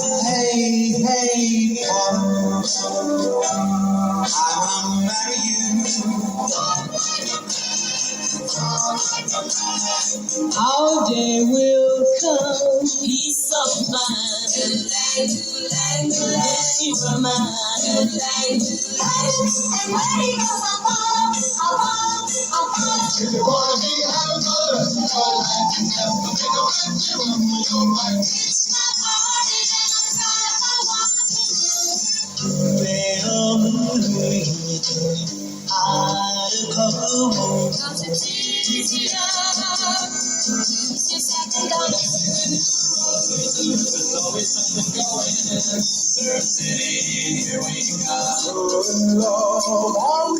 Hey, hey, Pops, I wanna marry you. Our day will come, peace of mind. Peace of mind. And when he goes, if you wanna be happy, go back and never make a right you with your wife. It's not hard and I want to. Little moon, I'd come home. Love, are we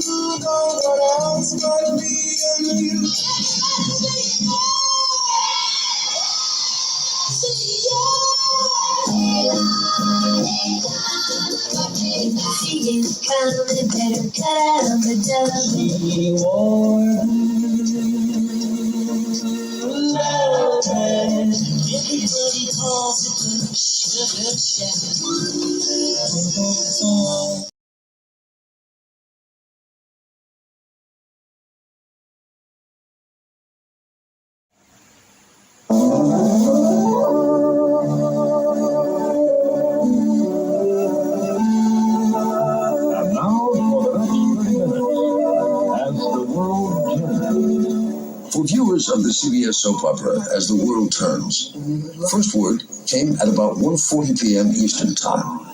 two? No one else but me and you. Better cut out of the dove. Everybody calls it the sugar shack. And now for the next 30 minutes, as the world turns. For viewers of the CBS soap opera As the World Turns, first word came at about 1:40 p.m. Eastern Time.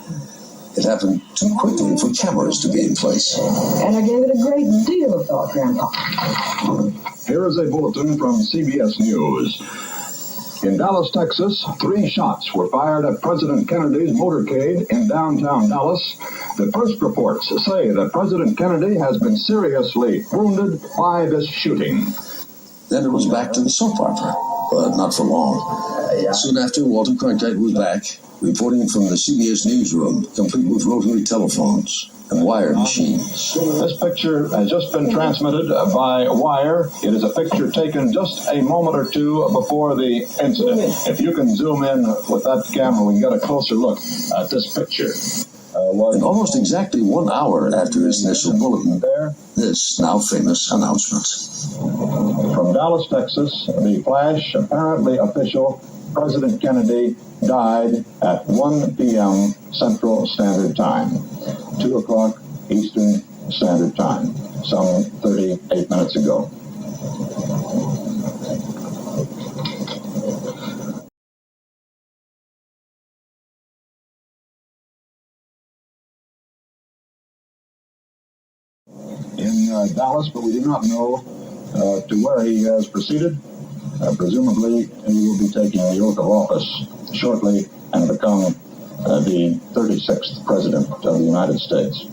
It happened too quickly for cameras to be in place. And I gave it a great deal of thought, Grandpa. Here is a bulletin from CBS News. In Dallas, Texas, 3 shots were fired at President Kennedy's motorcade in downtown Dallas. The first reports say that President Kennedy has been seriously wounded by this shooting. Then it was back to the soap opera, but not for long. Soon after, Walter Cronkite was back, reporting from the CBS newsroom, complete with rotary telephones and wire machines. This picture has just been transmitted by wire. It is a picture taken just a moment or two before the incident. If you can zoom in with that camera, we can get a closer look at this picture. And almost exactly 1 hour after his initial bulletin, this now famous announcement. From Dallas, Texas, the flash, apparently official, President Kennedy died at 1 p.m. Central Standard Time, 2 o'clock Eastern Standard Time, some 38 minutes ago. In Dallas, but we do not know to where he has proceeded. Presumably, he will be taking the oath of office shortly and become the 36th President of the United States.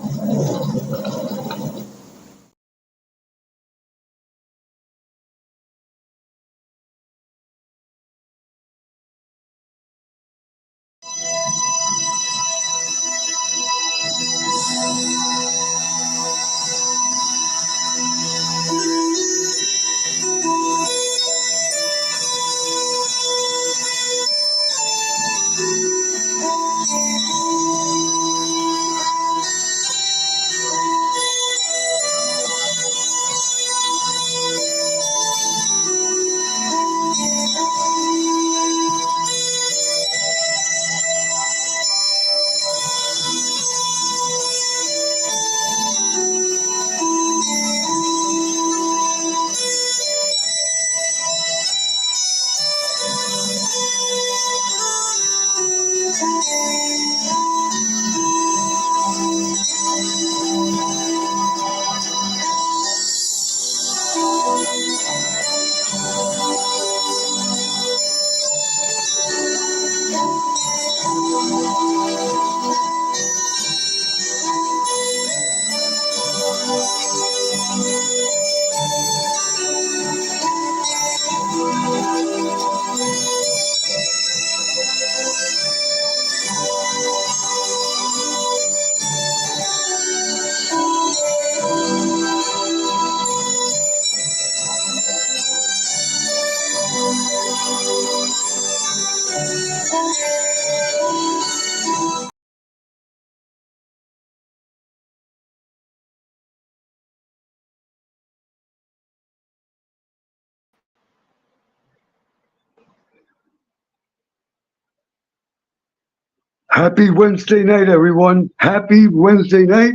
Happy Wednesday night, everyone. Happy Wednesday night.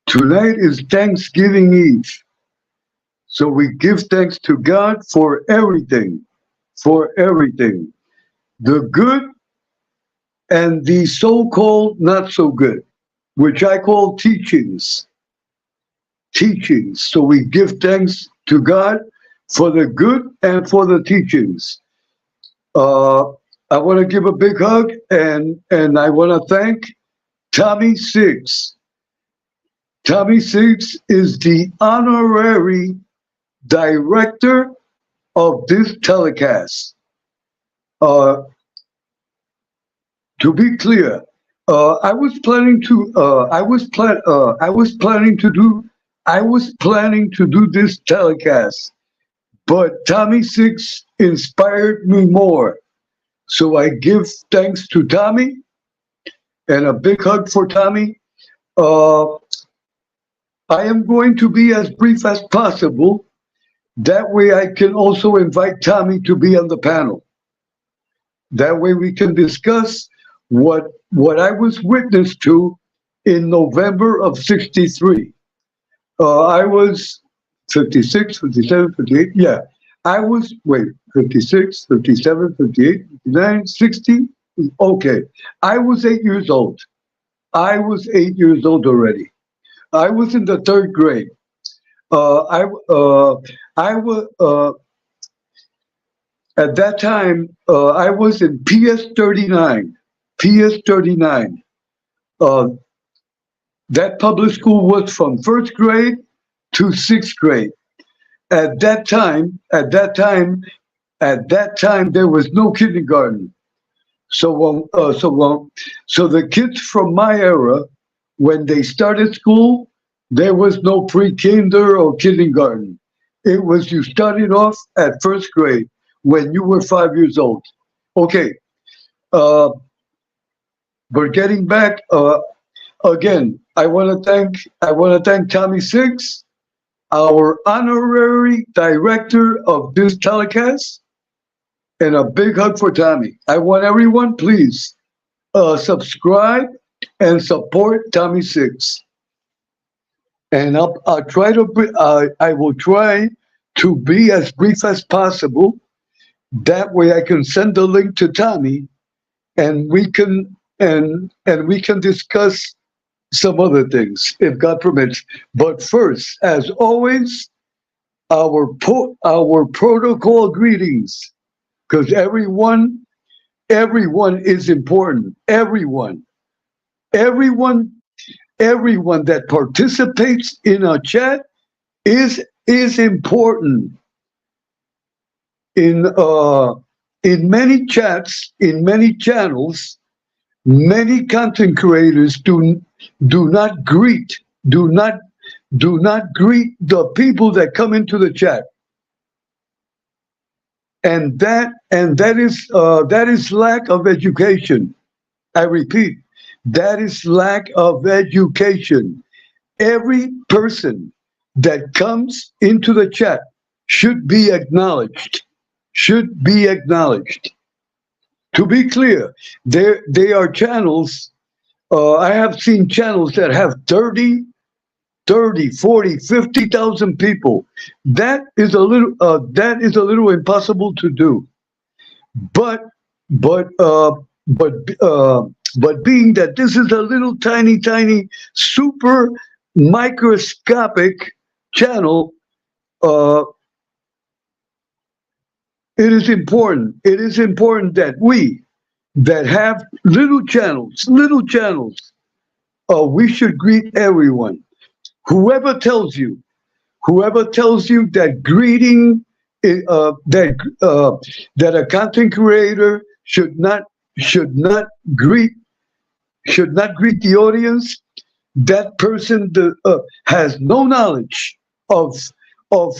Tonight is Thanksgiving Eve. So we give thanks to God for everything, the good and the so-called not so good, which I call teachings. So we give thanks to God for the good and for the teachings. I want to give a big hug and I want to thank Tommy STIGS. Tommy STIGS is the honorary director of this telecast. To be clear, I was planning to do this telecast, but Tommy STIGS inspired me more. So I give thanks to Tommy and a big hug for Tommy. I am going to be as brief as possible. That way I can also invite Tommy to be on the panel. That way we can discuss what I was witness to in November of '63. I was 56, 57, 58. Yeah, I was, 56, 57, 58, 59, 60. Okay, I was 8 years old. I was 8 years old already. I was in the third grade. I was at that time. I was in PS 39. PS 39. That public school was from first grade to sixth grade. At that time, there was no kindergarten. So the kids from my era, when they started school, there was no pre-kinder or kindergarten. It was you started off at first grade when you were 5 years old. Okay, but getting back again, I want to thank Tommy STIGS, our honorary director of this telecast, and a big hug for Tommy. I want everyone, please subscribe and support Tommy STIGS. And I'll try to I will try to be as brief as possible. That way I can send the link to Tommy and we can discuss some other things if God permits. But first, as always, our protocol greetings, because everyone is important. Everyone that participates in a chat is important. In many chats, in many channels, many content creators do not greet the people that come into the chat, and that is lack of education. I repeat, that is lack of education. Every person that comes into the chat should be acknowledged. To be clear, they are channels. I have seen channels that have 30, 40, 50,000 people. That is a little impossible to do. But being that this is a little tiny, super microscopic channel, it is important that we that have little channels, we should greet everyone. Whoever tells you that greeting that a content creator should not greet the audience, that person has no knowledge of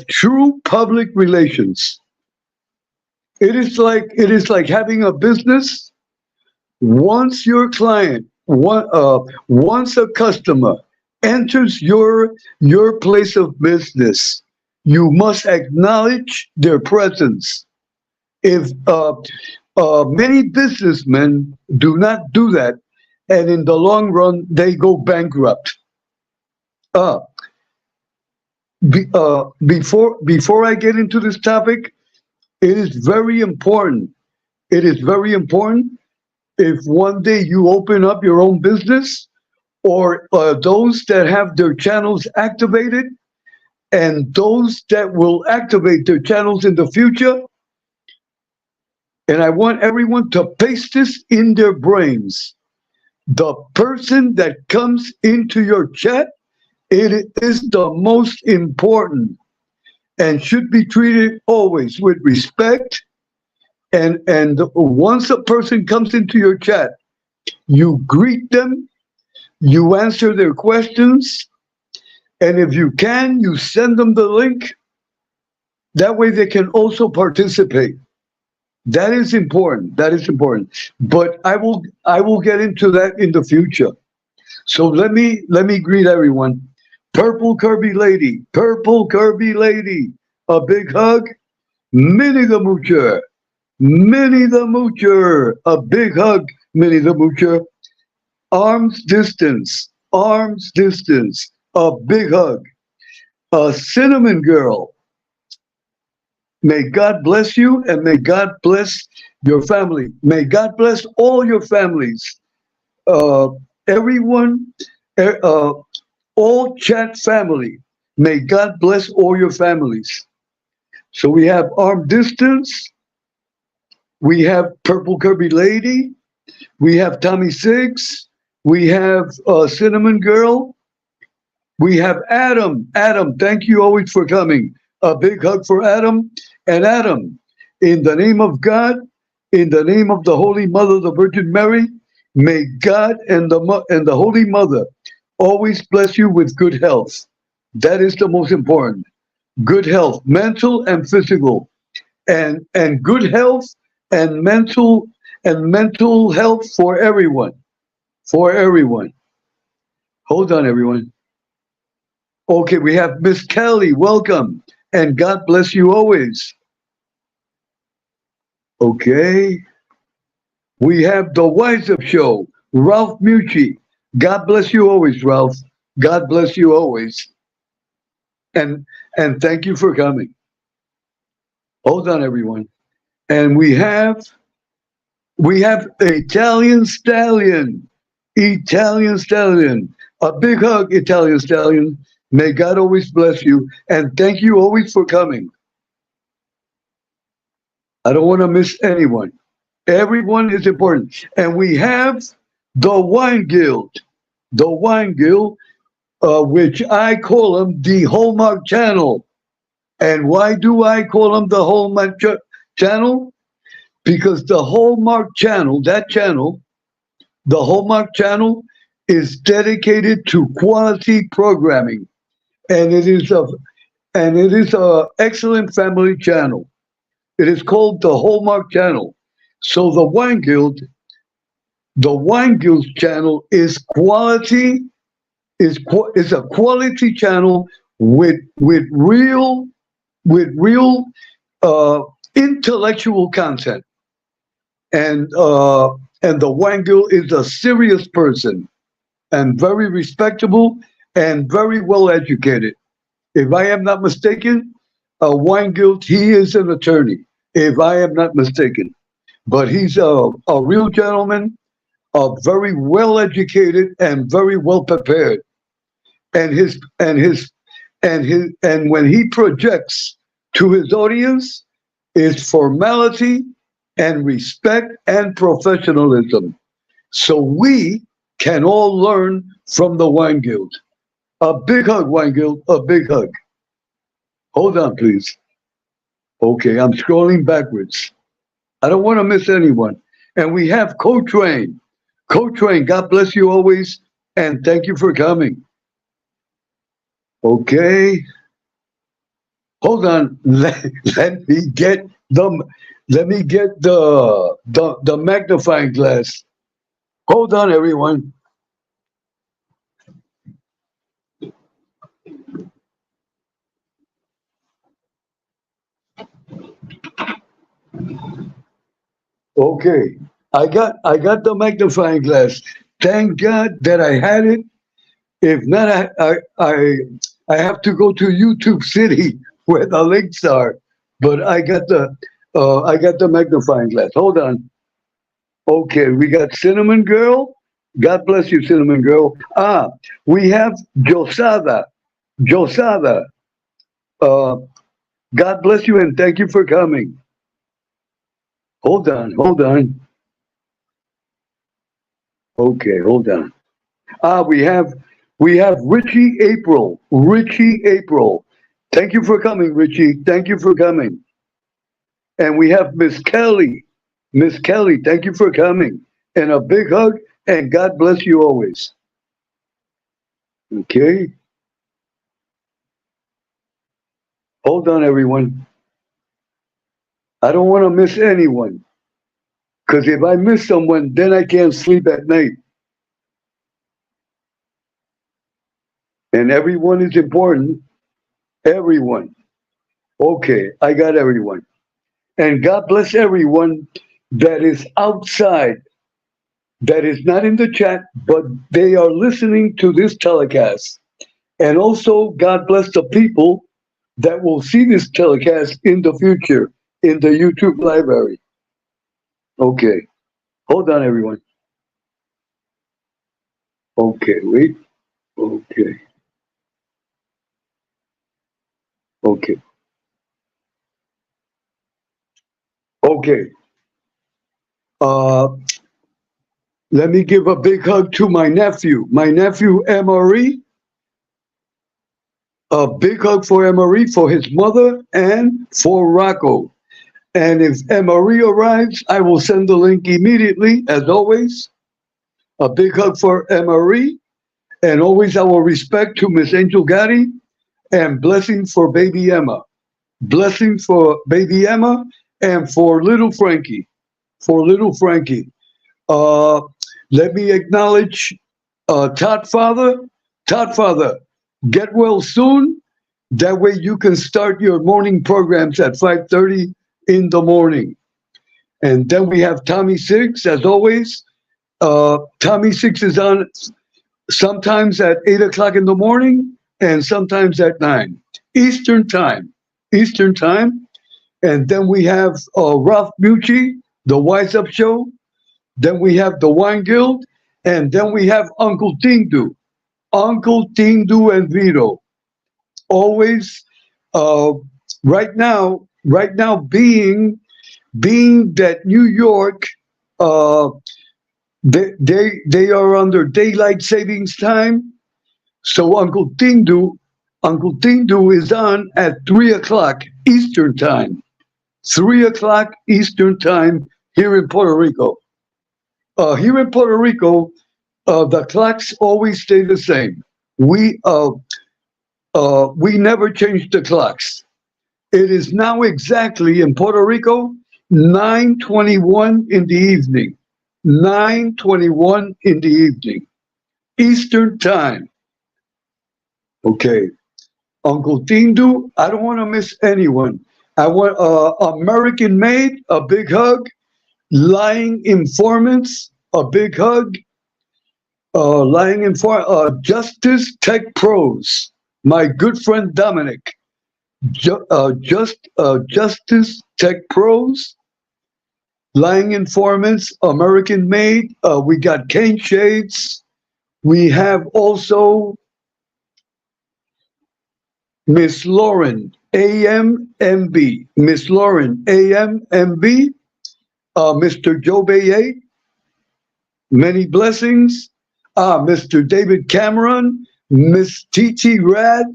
true public relations. It is like having a business Once your client, once a customer enters your place of business, you must acknowledge their presence. If many businessmen do not do that, and in the long run, they go bankrupt. Uh, before I get into this topic, it is very important. It is very important if one day you open up your own business, or those that have their channels activated, and those that will activate their channels in the future. And I want everyone to paste this in their brains. The person that comes into your chat, it is the most important and should be treated always with respect. And once a person comes into your chat, you greet them, you answer their questions, and if you can, you send them the link. That way they can also participate. That is important. That is important. But I will get into that in the future. So let me greet everyone. Purple Kirby Lady, a big hug. Minnie the Moocher, a big hug, Minnie the Moocher. Arms distance, a big hug. A Cinnamon Girl. May God bless you, and may God bless your family. May God bless all your families. Everyone, all chat family. May God bless all your families. So we have Arm Distance. We have Purple Kirby Lady. We have Tommy Six. We have Cinnamon Girl. We have Adam. Adam, thank you always for coming. A big hug for Adam. And Adam, in the name of God, in the name of the Holy Mother, the Virgin Mary, may God and the Holy Mother always bless you with good health. That is the most important. Good health, mental and physical, and good health and mental health for everyone. For everyone. Hold on, everyone. Okay, we have Miss Kelly. Welcome. And God bless you always. Okay. We have the Wise Up Show, Ralph Mucci. God bless you always, Ralph. God bless you always. And thank you for coming. Hold on, everyone. And we have Italian Stallion. Italian Stallion. A big hug, Italian Stallion. May God always bless you. And thank you always for coming. I don't want to miss anyone. Everyone is important. And we have the Wine Guild. The Wine Guild, which I call them the Hallmark Channel. And why do I call them the Hallmark Channel? Because the Hallmark Channel, the Hallmark Channel is dedicated to quality programming. And it is a excellent family channel. It is called the Hallmark Channel. So the Wine Guild's channel is quality, is a quality channel with real intellectual content. And the Wine Guild is a serious person and very respectable and very well educated. If I am not mistaken, Wine Guild, he is an attorney, if I am not mistaken. But he's a real gentleman, very well educated and very well prepared. And when he projects to his audience, is formality and respect and professionalism. So we can all learn from the Wine Guild. A big hug, Wine Guild, a big hug. Hold on, please. Okay, I'm scrolling backwards. I don't want to miss anyone. And we have Co-Train. Co-Train, God bless you always, and thank you for coming. Okay. Hold on. Let me get the magnifying glass. Hold on, everyone. Okay, I got the magnifying glass. Thank God that I had it. If not, I have to go to YouTube City where the links are. But I got the magnifying glass. Hold on. Okay, we got Cinnamon Girl. God bless you, Cinnamon Girl. We have Josada. Josada. Uh, God bless you and thank you for coming. Hold on, hold on. Okay, hold on. We have Richie April. Richie April. Thank you for coming, Richie. Thank you for coming. And we have Miss Kelly. Miss Kelly, thank you for coming. And a big hug and God bless you always. Okay. Hold on, everyone. I don't want to miss anyone. Because if I miss someone, then I can't sleep at night. And everyone is important. Everyone. Okay, I got everyone. And God bless everyone that is outside, that is not in the chat, but they are listening to this telecast. And also, God bless the people that will see this telecast in the future in the YouTube library. Okay, hold on, everyone. Okay, wait. Okay, okay, okay. Uh, Let me give a big hug to my nephew Emery. A big hug for Emery, for his mother, and for Rocco. And if Emery arrives, I will send the link immediately, as always. A big hug for Emery, and always our respect to Miss Angel Gotti, and blessing for baby Emma. Blessing for baby Emma, and for little Frankie. For little Frankie. Uh, Let me acknowledge Todd Father. Todd Father, get well soon. That way you can start your morning programs at 5:30 in the morning. And then we have Tommy Six, as always. Tommy Six is on sometimes at 8 o'clock in the morning and sometimes at 9 Eastern Time. Eastern Time. And then we have Ralph Mucci, The Wise Up Show. Then we have The Wine Guild. And then we have Uncle Tindu. Uncle Tindu and Vito. Always, uh, right now, being that New York, uh, they are under daylight savings time. So Uncle Tindu is on at 3 o'clock Eastern time. 3 o'clock Eastern time here in Puerto Rico. Here in Puerto Rico, the clocks always stay the same. We uh, we never change the clocks. It is now exactly in Puerto Rico 9:21 in the evening. 9:21 in the evening, Eastern time. Okay, Uncle Tindu, I don't want to miss anyone. I want American Made, a big hug. Lying Informants, a big hug. Justice Tech Pros, my good friend Dominic. Justice Tech Pros, Lying Informants, American Made. We got Cane Shades. We have also Miss Lauren AMMB. Miss Lauren AMMB. Mr. Joe Bayet. Many blessings. Mr. David Cameron. Miss TT Rad.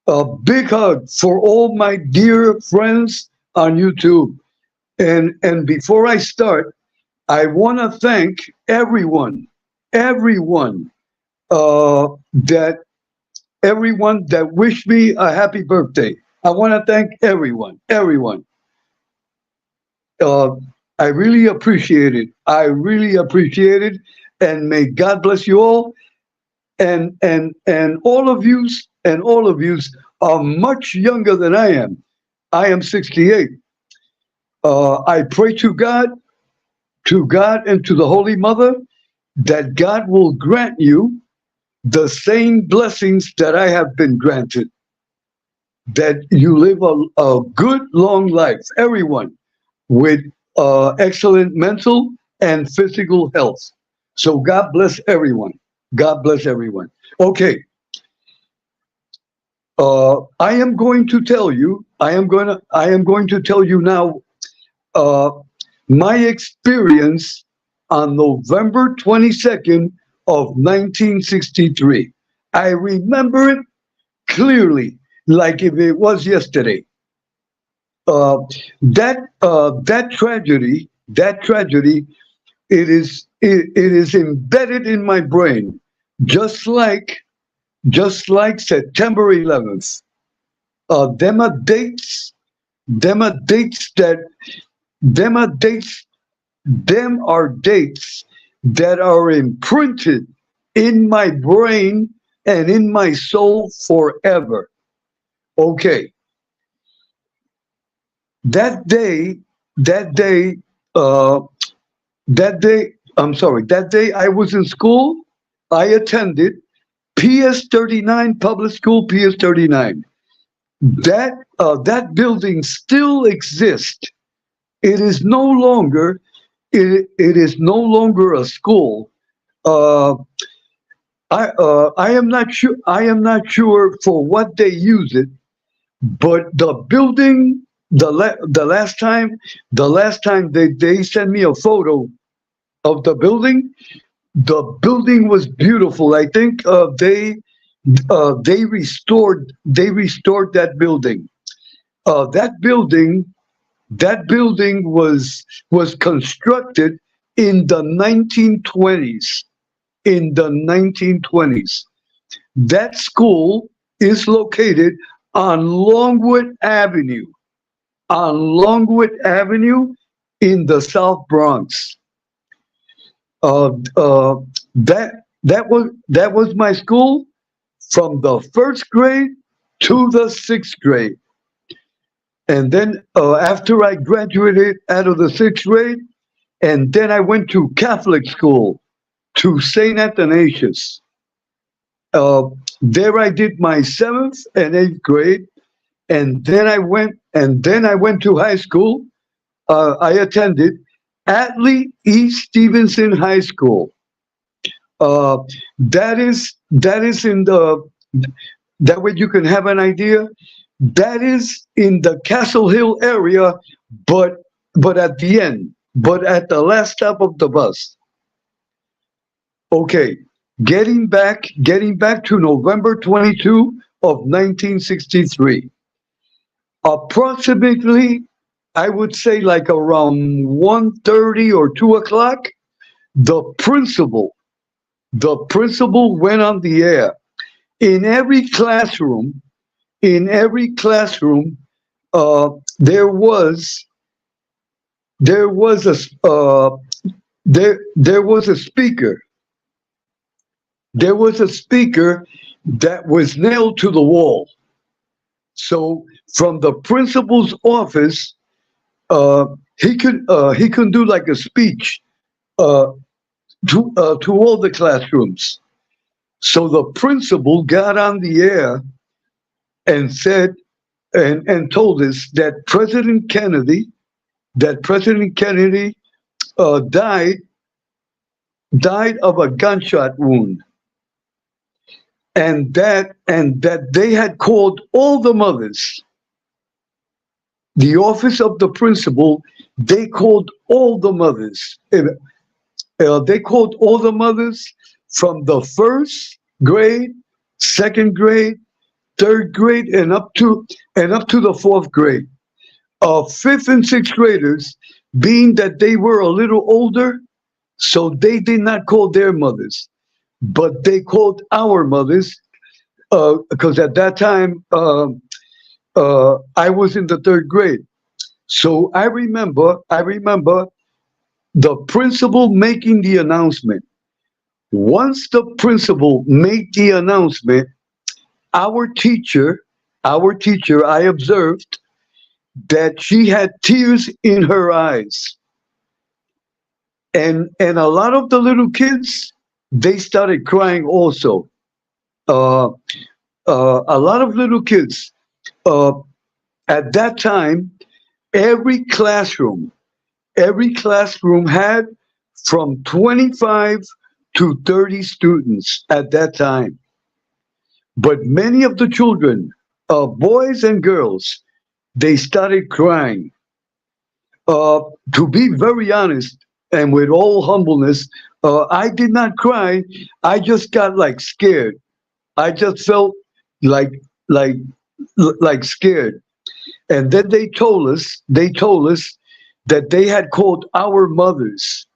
A big hug for all my dear friends on YouTube. And before I start, I want to thank everyone that wished me a happy birthday. I want to thank everyone. Uh, I really appreciate it. I really appreciate it. And may God bless you all. And all of you are much younger than I am. I am 68. I pray to God and to the Holy Mother that God will grant you the same blessings that I have been granted. That you live a good long life, everyone, with excellent mental and physical health. So God bless everyone. God bless everyone. Okay. I am going to tell you. I am going to tell you now. Uh, my experience on November 22nd of 1963. I remember it clearly, like if it was yesterday. That tragedy, it is embedded in my brain, just like September 11th. Them are dates, them are dates that, them are dates, them are dates that are imprinted in my brain and in my soul forever. Okay, that day, that day, uh, that day I was in school. I attended PS 39 public school, PS 39. That building still exists. It is no longer it is no longer a school. Uh, I am not sure. I am not sure for what they use it, but the building, the last time they sent me a photo of the building. The building was beautiful. I think they restored that building. That building was constructed in the 1920s. In the 1920s, that school is located on Longwood Avenue. On Longwood Avenue in the South Bronx. Uh, uh, that was my school from the first grade to the sixth grade, and then after I graduated out of the sixth grade, and then I went to Catholic school to Saint Athanasius. There I did my seventh and eighth grade, and then I went to high school. I attended Atlee E. Stevenson High School. Uh, that is in the, that way you can have an idea. That is in the Castle Hill area, but at the end, but at the last stop of the bus. Okay, getting back to November 22 of 1963. Approximately, I would say like around 1:30 or 2 o'clock, the principal went on the air. In every classroom, in every classroom, uh, there was there was a there was a speaker. There was a speaker that was nailed to the wall. So from the principal's office, uh, he could do like a speech uh, to all the classrooms. So the principal got on the air and said and told us that President Kennedy died of a gunshot wound, and that they had called all the mothers. The office of the principal, they called all the mothers. They called all the mothers from the first grade, second grade, third grade, and up to the fourth grade. Fifth and sixth graders, being that they were a little older, so they did not call their mothers, but they called our mothers because at that time I was in the third grade. So I remember the principal making the announcement. Once the principal made the announcement, our teacher, I observed that she had tears in her eyes. And a lot of the little kids, they started crying also. Uh, a lot of little kids. Uh, at that time, every classroom, every classroom had from 25 to 30 students at that time. But many of the children, boys and girls, they started crying. To be very honest, and with all humbleness, I did not cry. I just got like scared. I just felt like like like scared. And then they told us that they had called our mothers.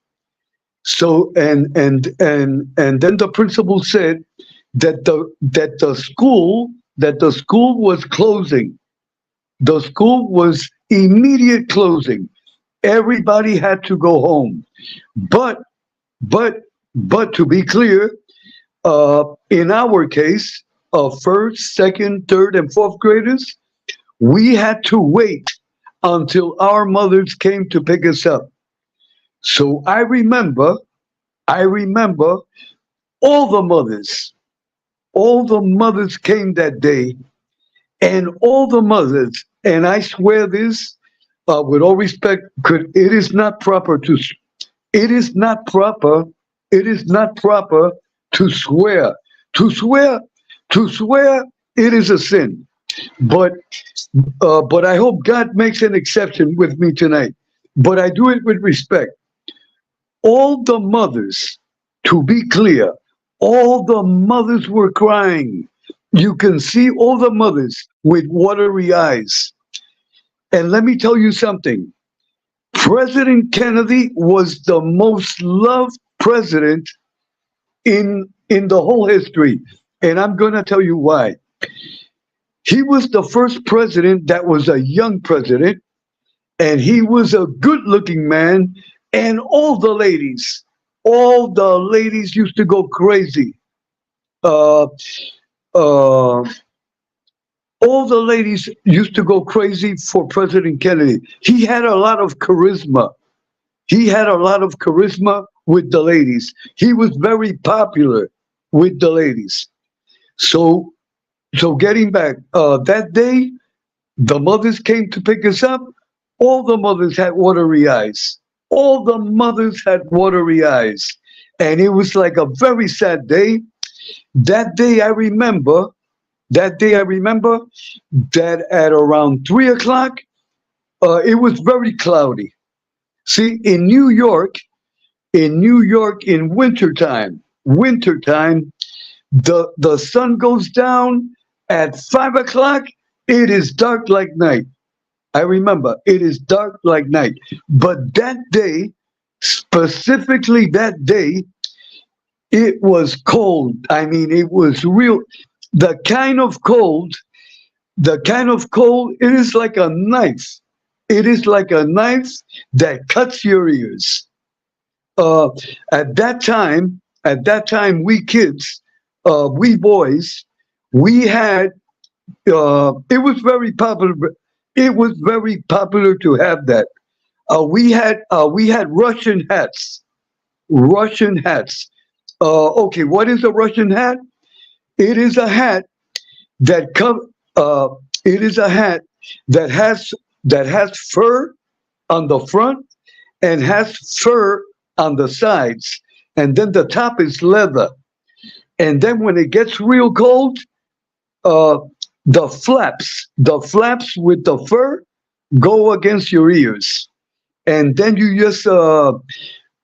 So and then the principal said that the school was closing. The school was immediate closing. Everybody had to go home. But but but to be clear, in our case, first, second, third, and fourth graders, we had to wait until our mothers came to pick us up. So I remember all the mothers came that day, and all the mothers, and I swear this, with all respect, it is not proper it is not proper, it is not proper to swear. To swear, to swear, it is a sin. But but I hope God makes an exception with me tonight. But I do it with respect. All the mothers, to be clear, all the mothers were crying. You can see all the mothers with watery eyes. And let me tell you something. President Kennedy was the most loved president in the whole history. And I'm going to tell you why. He was the first president that was a young president, and he was a good-looking man, and all the ladies used to go crazy. Uh, uh, all the ladies used to go crazy for President Kennedy. He had a lot of charisma. He had a lot of charisma with the ladies. He was very popular with the ladies. So, so getting back, that day, the mothers came to pick us up. All the mothers had watery eyes. All the mothers had watery eyes. And it was like a very sad day. That day I remember, that at around 3 o'clock, it was very cloudy. See, in New York, in wintertime, the sun goes down at 5 o'clock. It is dark like night. I remember it is dark like night. But that day, specifically that day, it was cold. I mean, it was real. The kind of cold, it is like a knife. It is like a knife that cuts your ears. Uh, at that time, we kids, we boys, we had. It was very popular. It was very popular to have that. We had Russian hats. Russian hats. Okay, what is a Russian hat? It is a hat that co- uh, it is a hat that has fur on the front and has fur on the sides, and then the top is leather. And then when it gets real cold, uh, the flaps with the fur go against your ears, and then you just uh,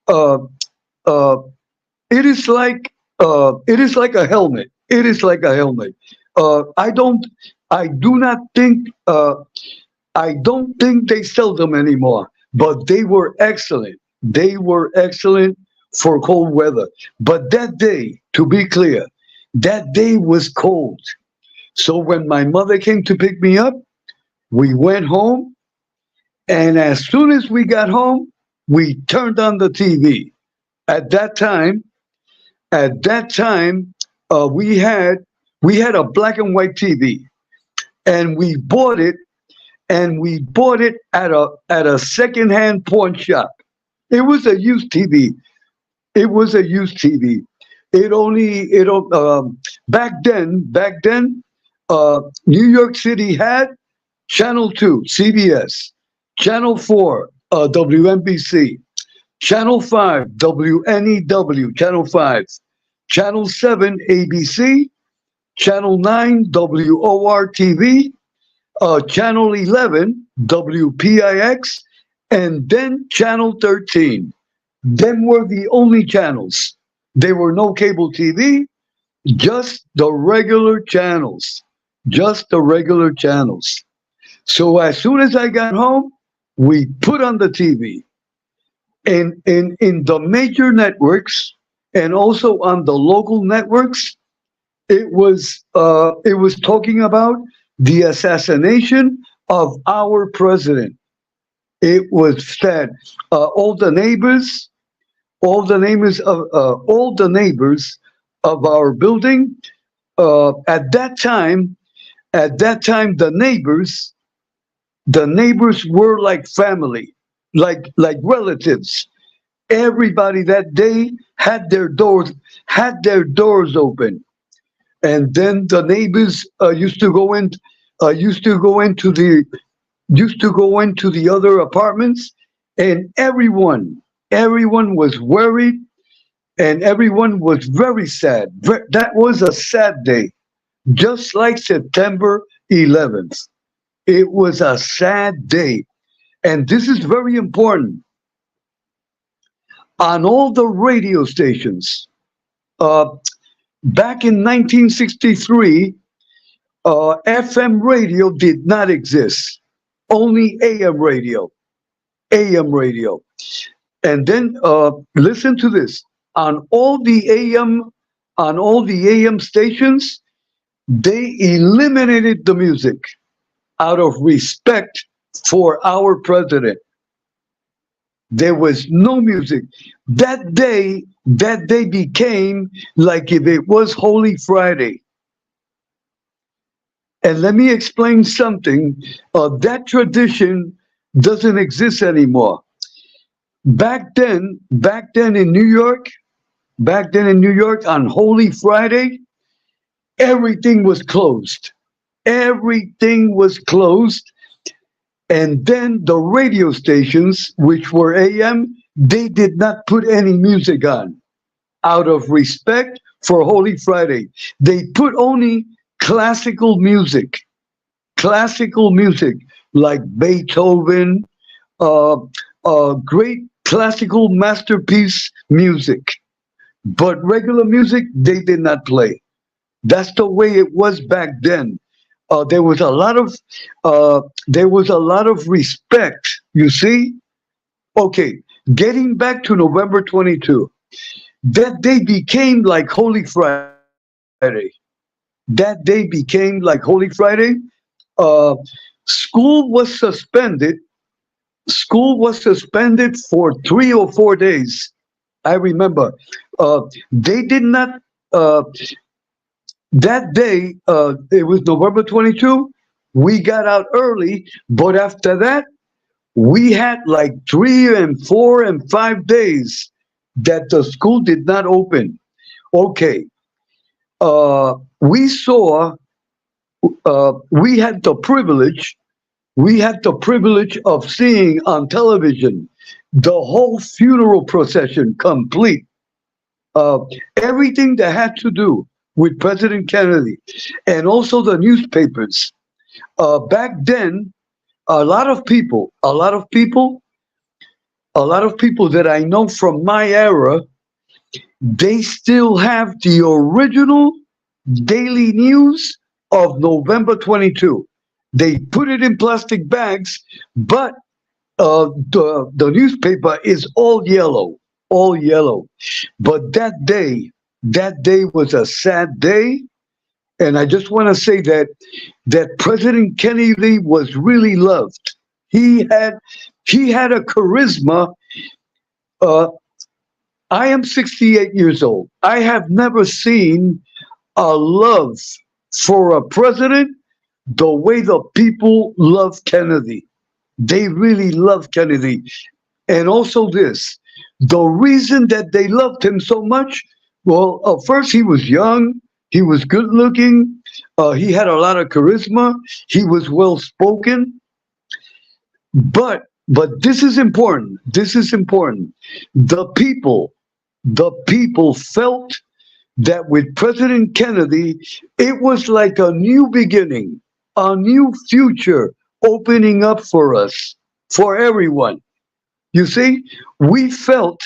uh, it is like a helmet. It is like a helmet. I don't. I do not think. I don't think they sell them anymore. But they were excellent. They were excellent for cold weather. But that day, to be clear, that day was cold. So when my mother came to pick me up, we went home, and as soon as we got home, we turned on the TV. At that time, we had a black and white TV, and we bought it, at a secondhand pawn shop. It was a used TV. It was a used TV. Back then, New York City had Channel 2, CBS, Channel 4, WNBC, Channel 5, WNEW, Channel 5, Channel 7, ABC, Channel 9, WOR-TV, Channel 11, WPIX, and then Channel 13. Them were the only channels. There were no cable TV, just the regular channels. Just the regular channels. So as soon as I got home, we put on the TV. And in the major networks and also on the local networks, it was talking about the assassination of our president. It was said all the neighbors of our building at that time the neighbors were like family, like relatives. Everybody that day had their doors open, and then the neighbors used to go into the other apartments, and everyone was worried, and everyone was very sad. That was a sad day, just like September 11th. It was a sad day, and this is very important. On all the radio stations, back in 1963, FM radio did not exist. Only AM radio. And then listen to this. On all the AM stations, they eliminated the music out of respect for our president. There was no music. That day became like if it was Holy Friday. And let me explain something. That tradition doesn't exist anymore. Back then in New York, on Holy Friday, everything was closed. Everything was closed. And then the radio stations, which were AM, they did not put any music on out of respect for Holy Friday. They put only classical music like Beethoven, great classical masterpiece music. But regular music, they did not play. That's the way it was back then. There was a lot of respect. You see? Okay, getting back to November 22, that day became like Holy Friday. That day became like Holy Friday. School was suspended. School was suspended for 3 or 4 days. I remember. They did not. That day, it was November 22. We got out early, but after that, we had like 3 and 4 and 5 days that the school did not open. Okay. We had the privilege of seeing on television the whole funeral procession complete. Everything that had to do with President Kennedy, and also the newspapers. Back then, a lot of people that I know from my era, they still have the original daily news of November 22. They put it in plastic bags, but the newspaper is all yellow. But that day was a sad day, and I just want to say that President Kennedy was really loved. He had a charisma I am 68 years old. I have never seen a love for a president the way the people love Kennedy. They really love Kennedy. And also this, the reason that they loved him so much, well, first he was young, he was good looking, he had a lot of charisma, he was well spoken, but this is important. This is important. The people felt that with President Kennedy, it was like a new beginning, a new future opening up for us, for everyone. You see, we felt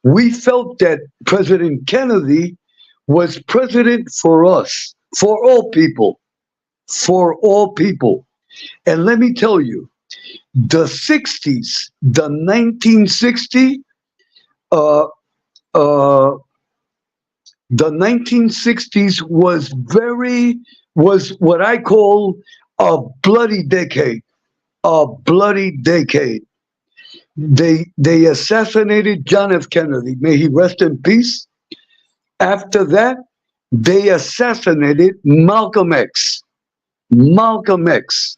we felt that President Kennedy was president for us, for all people, for all people. And let me tell you, the 60s, the 1960, uh, uh, the 1960s was what I call a bloody decade, a bloody decade. They assassinated John F. Kennedy. May he rest in peace. After that, they assassinated Malcolm X. Malcolm X.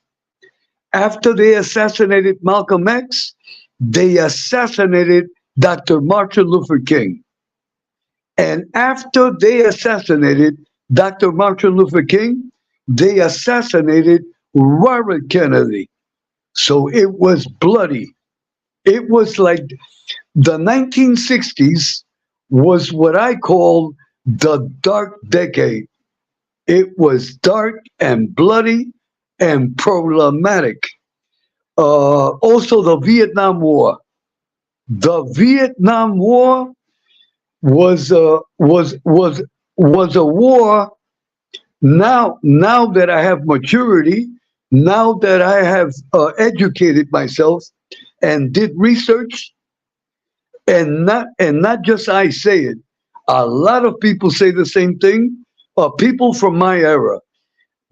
After they assassinated Malcolm X, they assassinated Dr. Martin Luther King. And after they assassinated Dr. Martin Luther King, they assassinated Robert Kennedy. So it was bloody. It was like the 1960s was what I call the dark decade. It was dark and bloody and problematic. Also, the Vietnam War. The Vietnam War was a war. Now that I have maturity, now that I have educated myself and did research, and not just I say it, a lot of people say the same thing. People from my era.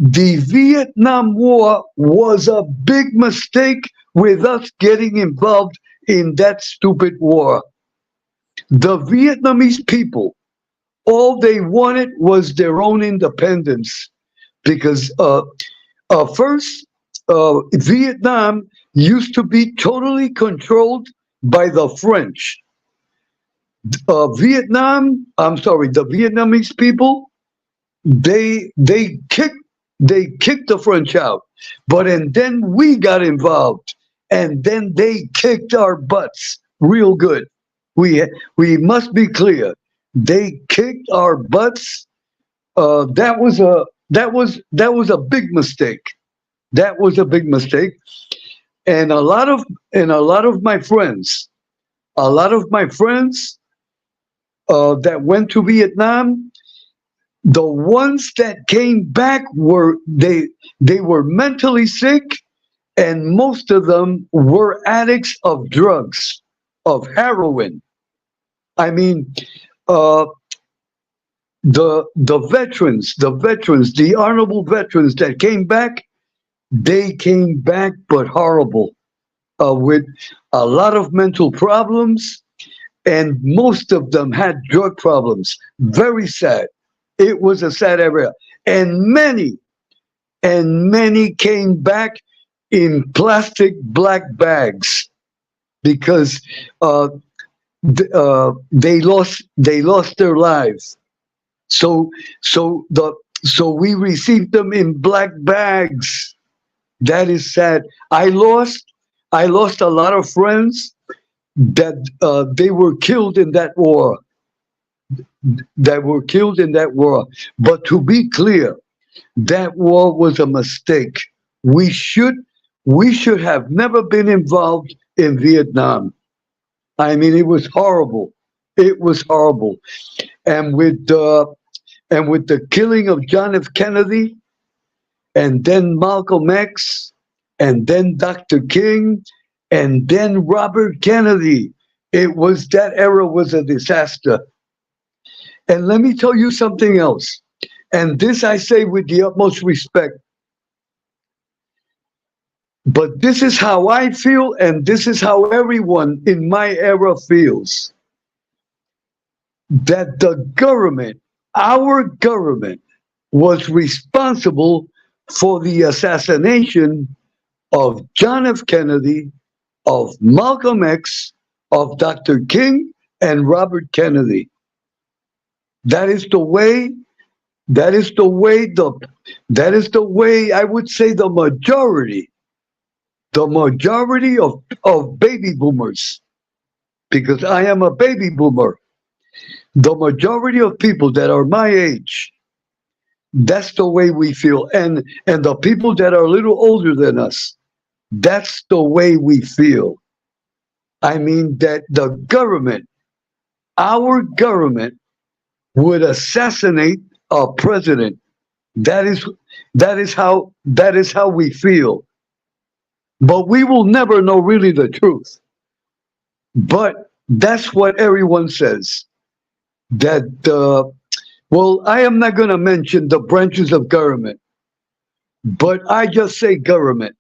The Vietnam War was a big mistake with us getting involved in that stupid war. The Vietnamese people, all they wanted was their own independence because first, Vietnam used to be totally controlled by the French. The Vietnamese people, they kicked the French out, and then we got involved, and then they kicked our butts real good. We must be clear. They kicked our butts. That was a big mistake. That was a big mistake. And a lot of my friends, that went to Vietnam, the ones that came back were they were mentally sick, and most of them were addicts of drugs, of heroin. I mean, the veterans, the honorable veterans that came back, they came back but horrible, with a lot of mental problems, and most of them had drug problems. Very sad. It was a sad area, and many came back in plastic black bags because they lost their lives. So we received them in black bags. That is sad. I lost a lot of friends that they were killed in that war. But to be clear, that war was a mistake. We should have never been involved in Vietnam. I mean, it was horrible. It was horrible. And with the killing of John F. Kennedy, and then Malcolm X, and then Dr. King, and then Robert Kennedy, that era was a disaster. And let me tell you something else. And this I say with the utmost respect. But this is how I feel, and this is how everyone in my era feels. That the government, our government, was responsible for the assassination of John F. Kennedy, of Malcolm X, of Dr. King, and Robert Kennedy. That is the way, that is the way, that is the way I would say the majority of baby boomers, because I am a baby boomer, the majority of people that are my age, that's the way we feel. And the people that are a little older than us, that's the way we feel. I mean that the government, our government, would assassinate a president. That is how we feel. But we will never know really the truth. But that's what everyone says. That well, I am not going to mention the branches of government, but I just say government.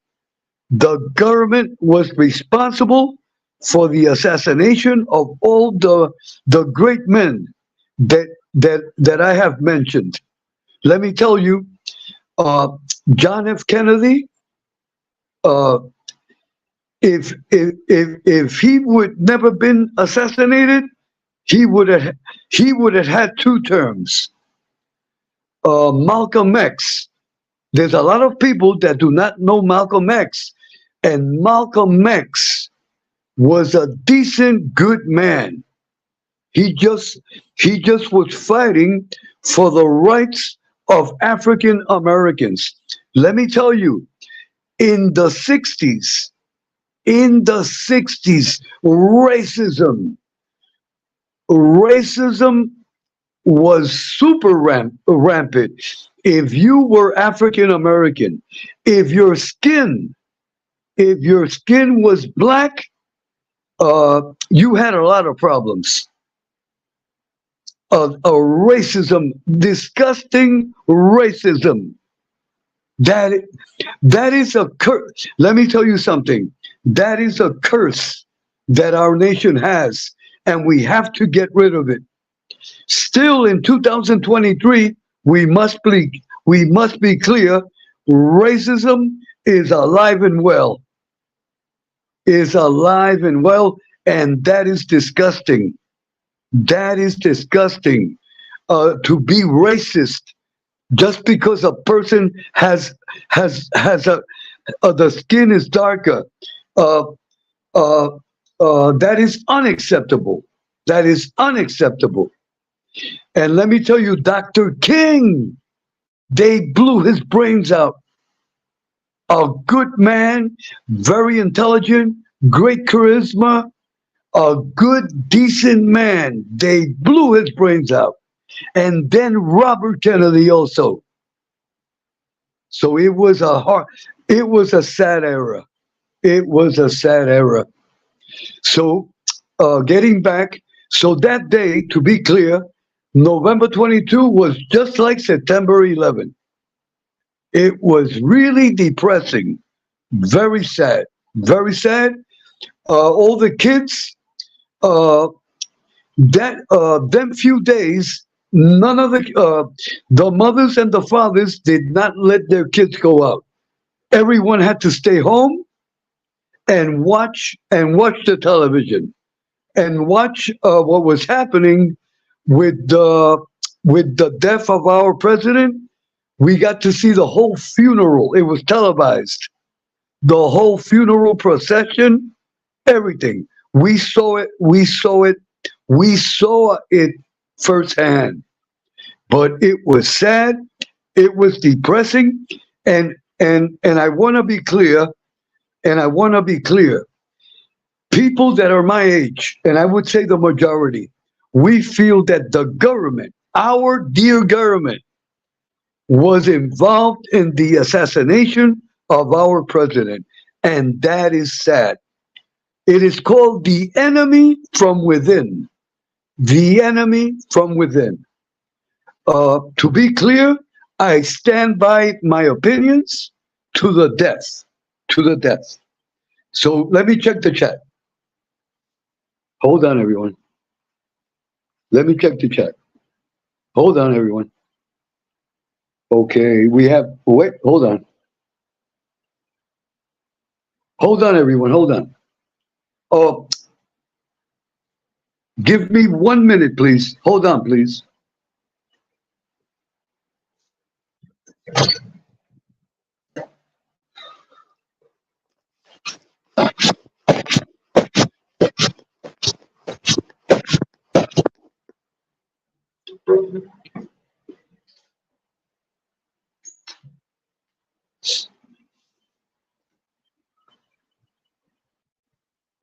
The government was responsible for the assassination of all the great men that I have mentioned. Let me tell you, John F. Kennedy, if he would never been assassinated, he would have had 2 terms. Malcolm X. There's a lot of people that do not know Malcolm X, and Malcolm X was a decent, good man. He just was fighting for the rights of African Americans. Let me tell you, in the 60s, racism was super rampant. If you were African American, if your skin was black, you had a lot of problems. A racism, disgusting racism. That is a curse. Let me tell you something. That is a curse that our nation has, and we have to get rid of it. Still, in 2023, we must be clear. Racism is alive and well. And that is disgusting. That is disgusting. To be racist just because a person has the skin is darker. That is unacceptable. That is unacceptable. And let me tell you, Dr. King, they blew his brains out. A good man, very intelligent, great charisma, a good, decent man. They blew his brains out. And then Robert Kennedy also. So it was a sad era. It was a sad era. So getting back, so that day, to be clear, November 22 was just like September 11. It was really depressing, very sad, very sad. All the kids, them few days, none of the mothers and the fathers did not let their kids go out. Everyone had to stay home and watch the television and watch what was happening with the death of our president. We got to see the whole funeral. It was televised. The whole funeral procession, everything. We saw it. We saw it firsthand. But it was sad. It was depressing. And I want to be clear. People that are my age, and I would say the majority, we feel that the government, our dear government, was involved in the assassination of our president. And that is sad. It is called the enemy from within. The enemy from within. To be clear, I stand by my opinions to the death. to the death. So let me check the chat. Hold on, everyone. Let me check the chat. Hold on, everyone. Okay, we have, wait, hold on. Hold on, everyone, hold on. Oh, give me 1 minute, please. Hold on, please.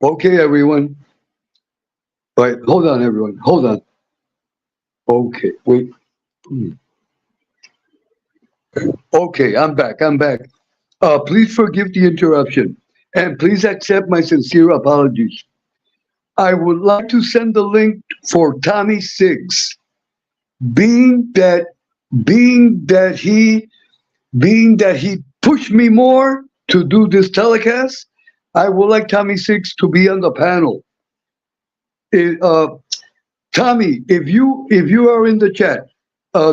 Okay, everyone. All right, hold on, everyone. Hold on. Okay, wait. Okay, I'm back. I'm back. Please forgive the interruption and please accept my sincere apologies. I would like to send the link for Tommy STIGS. Being that he pushed me more to do this telecast, I would like Tommy STIGS to be on the panel. Tommy, if you are in the chat,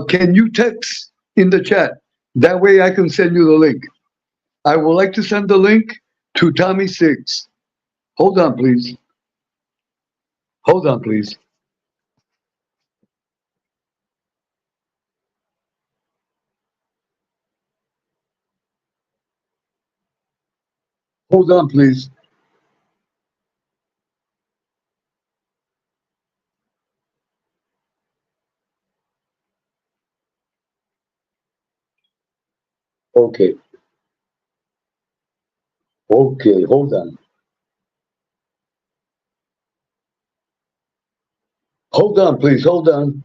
can you text in the chat? That way I can send you the link. I would like to send the link to Tommy STIGS. Hold on, please. Hold on, please. Hold on, please. Okay. Okay, hold on. Hold on, please. Hold on.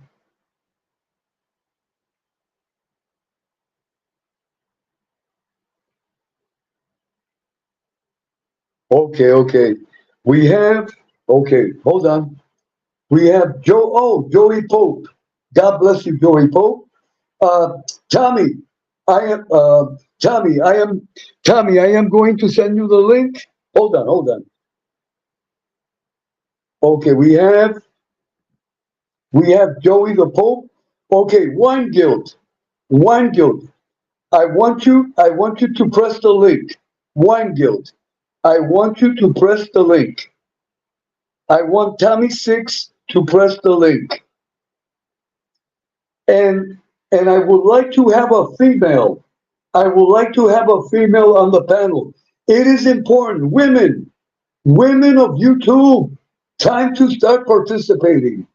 Okay, okay. We have, okay, hold on. We have Joey Pope. God bless you, Joey Pope. Tommy, Tommy, I am going to send you the link. Hold on, hold on. Okay, we have Joey the Pope. Okay, Wine Guild. I want you to press the link. Wine Guild. I want you to press the link. I want Tommy STIGS to press the link. And I would like to have a female. I would like to have a female on the panel. It is important. Women of YouTube, time to start participating.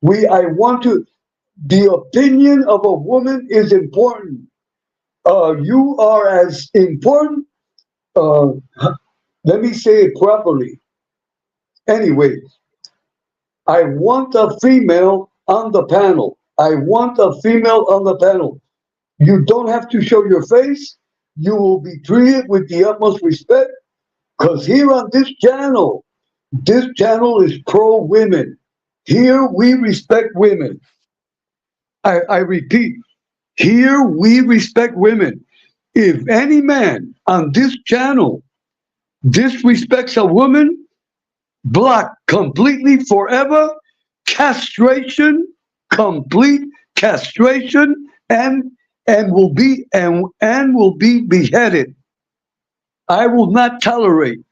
The opinion of a woman is important. You are as important, let me say it properly. Anyway, I want a female on the panel. I want a female on the panel. You don't have to show your face. You will be treated with the utmost respect, because here on this channel is pro-women. Here we respect women. I repeat, here we respect women. If any man on this channel disrespects a woman, block completely forever, castration, complete castration, and will be beheaded. I will not tolerate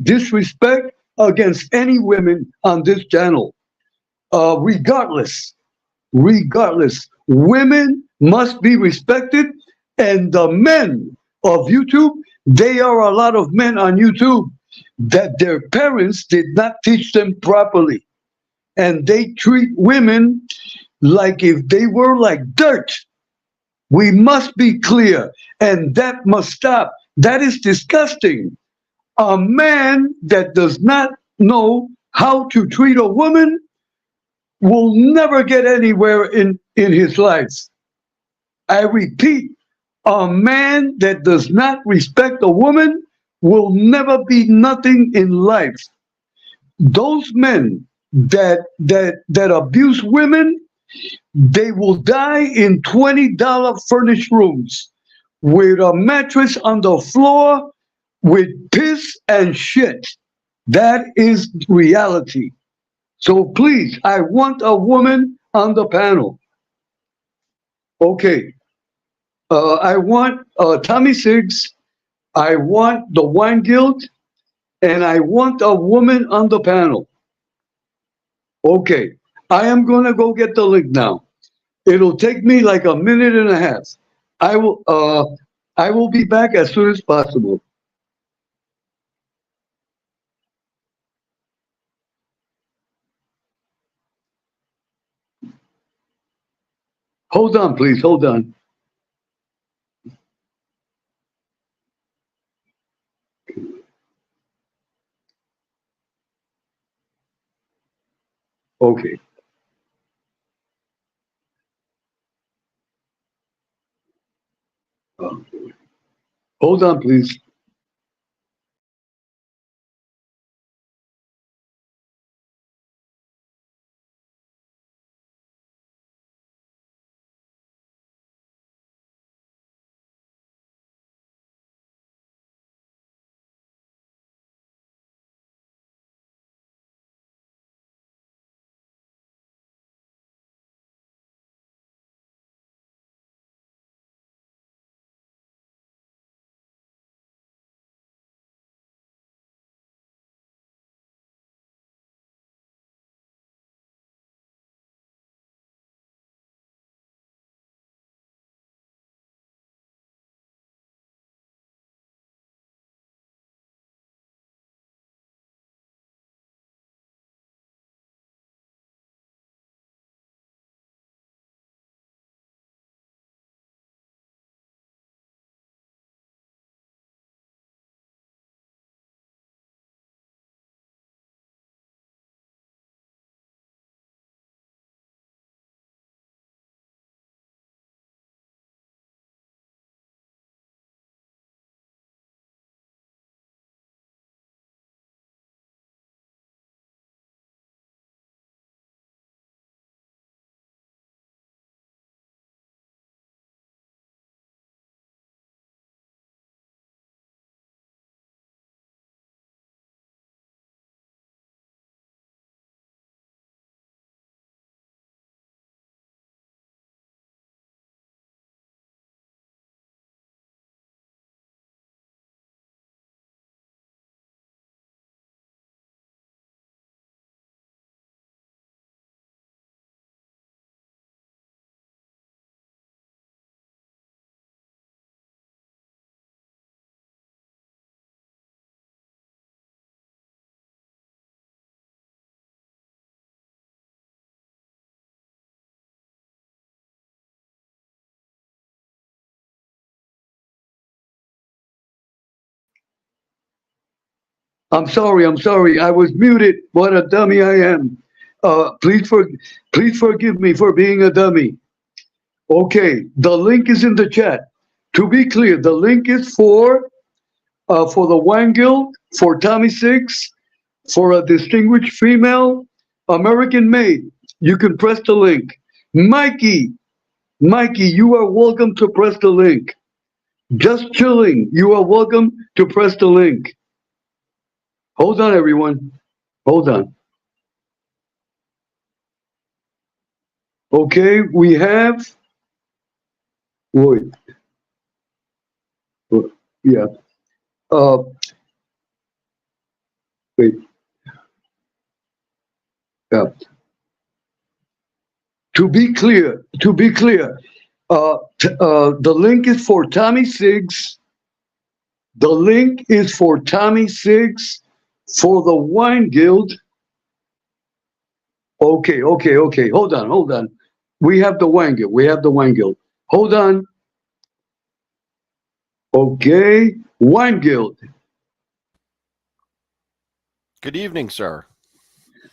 disrespect against any women on this channel. Regardless, women must be respected, and the men of YouTube, they are a lot of men on YouTube that their parents did not teach them properly, and they treat women like if they were like dirt. We must be clear, and that must stop. That is disgusting. A man that does not know how to treat a woman will never get anywhere in his life. I repeat, a man that does not respect a woman will never be nothing in life. Those men that abuse women, they will die in $20 furnished rooms. with a mattress on the floor with piss and shit. That is reality. So please, I want a woman on the panel. Okay. I want Tommy Siggs. I want the Wine Guild. And I want a woman on the panel. Okay. I am going to go get the link now. It'll take me like a minute and a half. I will be back as soon as possible. Hold on, please. Hold on. Okay. Hold on, please. I'm sorry. I'm sorry. I was muted. What a dummy I am. Please forgive me for being a dummy. Okay, the link is in the chat. To be clear, the link is for the Wine Guild, for Tommy Six, for a distinguished female, American made. You can press the link. Mikey, you are welcome to press the link. Just chilling, you are welcome to press the link. Hold on, everyone. Hold on. Okay, we have. Wait. Yeah. Uh, wait. Yeah. To be clear, the link is for Tommy Siggs. The link is for Tommy Siggs for the Wine Guild. Okay. Hold on. We have the Wine Guild. Hold on. Okay, Wine Guild. Good evening, sir.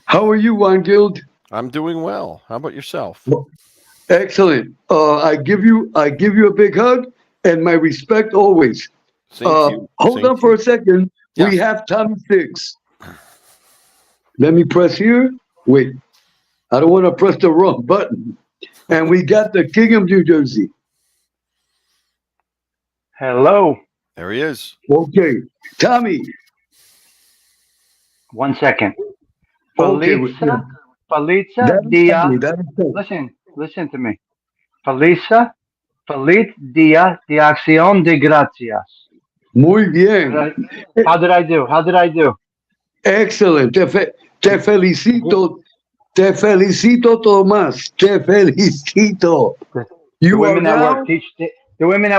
How are you, Wine Guild? I'm doing well. How about yourself? Excellent. I give you a big hug and my respect always. Hold on for a second. Yeah. We have Tommy Six. Let me press here. Wait, I don't want to press the wrong button. And we got the King of New Jersey. Hello. There he is. Okay, Tommy. 1 second. Okay, Felicia that is dia. Tommy. That is Tommy. Listen to me. Feliz dia de acción de gracias. Muy bien. How did I do? How did I do? Excellent. Te felicito. Te felicito, Tomás. Te felicito. The You are women at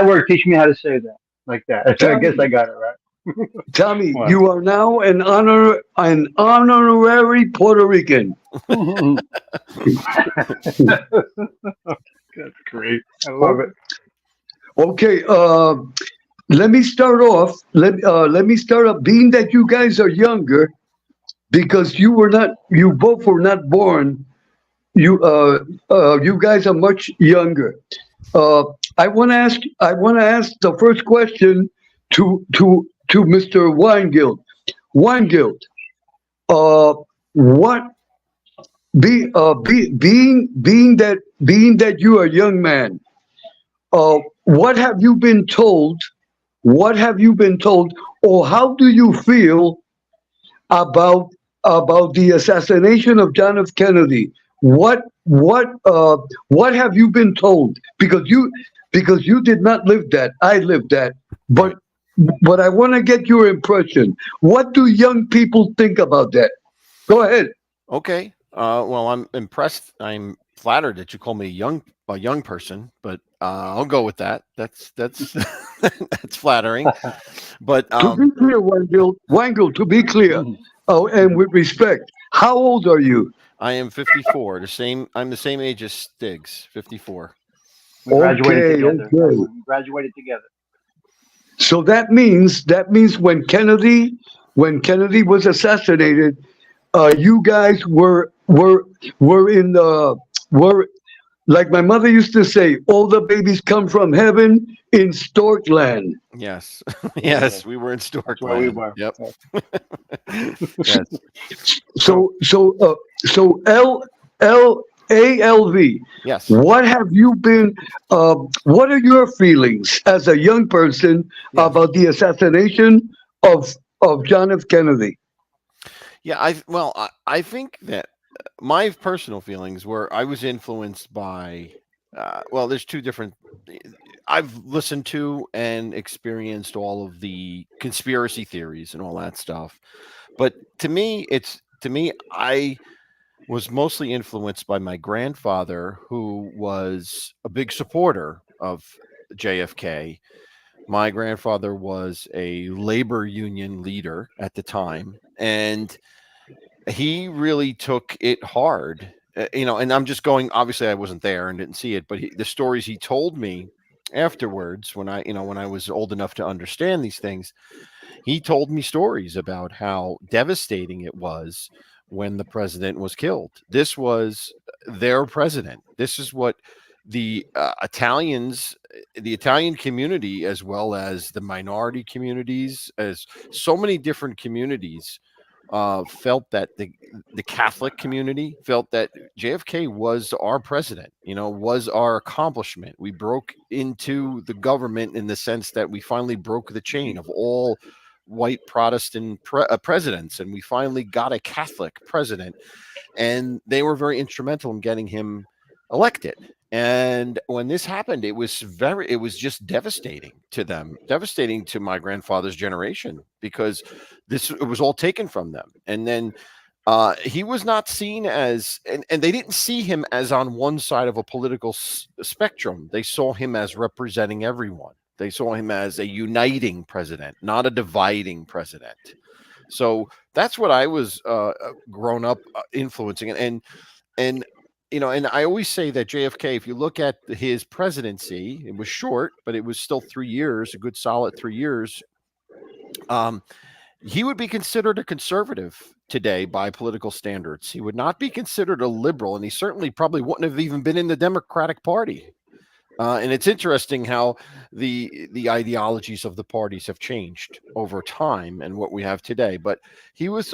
work now, teach me how to say that like that. I guess I Tommy. got it right. Tommy, What? you are now an honorary Puerto Rican. That's great. I love it. Okay, let me start off. Let me start off. Being that you guys are younger, because you both were not born. You guys are much younger. I want to ask. I want to ask the first question to Mr. Weingild. Weingild, what being that you are a young man, what have you been told? What have you been told, or how do you feel about the assassination of John F. Kennedy? What have you been told? Because you did not live that. I lived that. Right. But I want to get your impression. What do young people think about that? Go ahead. Okay. Well, I'm impressed. I'm flattered that you call me a young person, but I'll go with that. That's that's flattering. But To be clear, Weingild, to be clear, oh, and with respect, how old are you? I am 54. I'm the same age as Stiggs. 54. We graduated Okay, together. okay. We graduated together. So that means when Kennedy was assassinated, you guys were in the were like my mother used to say, all the babies come from heaven in Storkland. Yes. Yeah, Yes, we were in that's where we Storkland. were. Yep. Yeah. Yes. So LALV. Yes. What have you been? What are your feelings as a young person Yes. about the assassination of John F. Kennedy? Yeah, I think that my personal feelings were I was influenced by well, there's two different I've listened to and experienced all of the conspiracy theories and all that stuff. But to me I was mostly influenced by my grandfather who was a big supporter of JFK. My grandfather was a labor union leader at the time, and he really took it hard. And I'm just going, obviously I wasn't there and didn't see it, but the stories he told me afterwards when I was old enough to understand these things, he told me stories about how devastating it was when the president was killed. This was their president. This is what the the Italian community, as well as the minority communities, as so many different communities, felt that the Catholic community felt that JFK was our president, was our accomplishment. We broke into the government in the sense that we finally broke the chain of all white Protestant presidents, and we finally got a Catholic president, and they were very instrumental in getting him elected. And when this happened, it was just devastating to them, devastating to my grandfather's generation, because it was all taken from them. And then he was not seen as, and they didn't see him as on one side of a political spectrum. They saw him as representing everyone. They saw him as a uniting president, not a dividing president. So that's what I was grown up influencing, and and I always say that JFK, if you look at his presidency, it was short, but it was still 3 years, a good solid 3 years. He would be considered a conservative today by political standards. He would not be considered a liberal, and he certainly probably wouldn't have even been in the Democratic Party. And it's interesting how the ideologies of the parties have changed over time and what we have today. But he was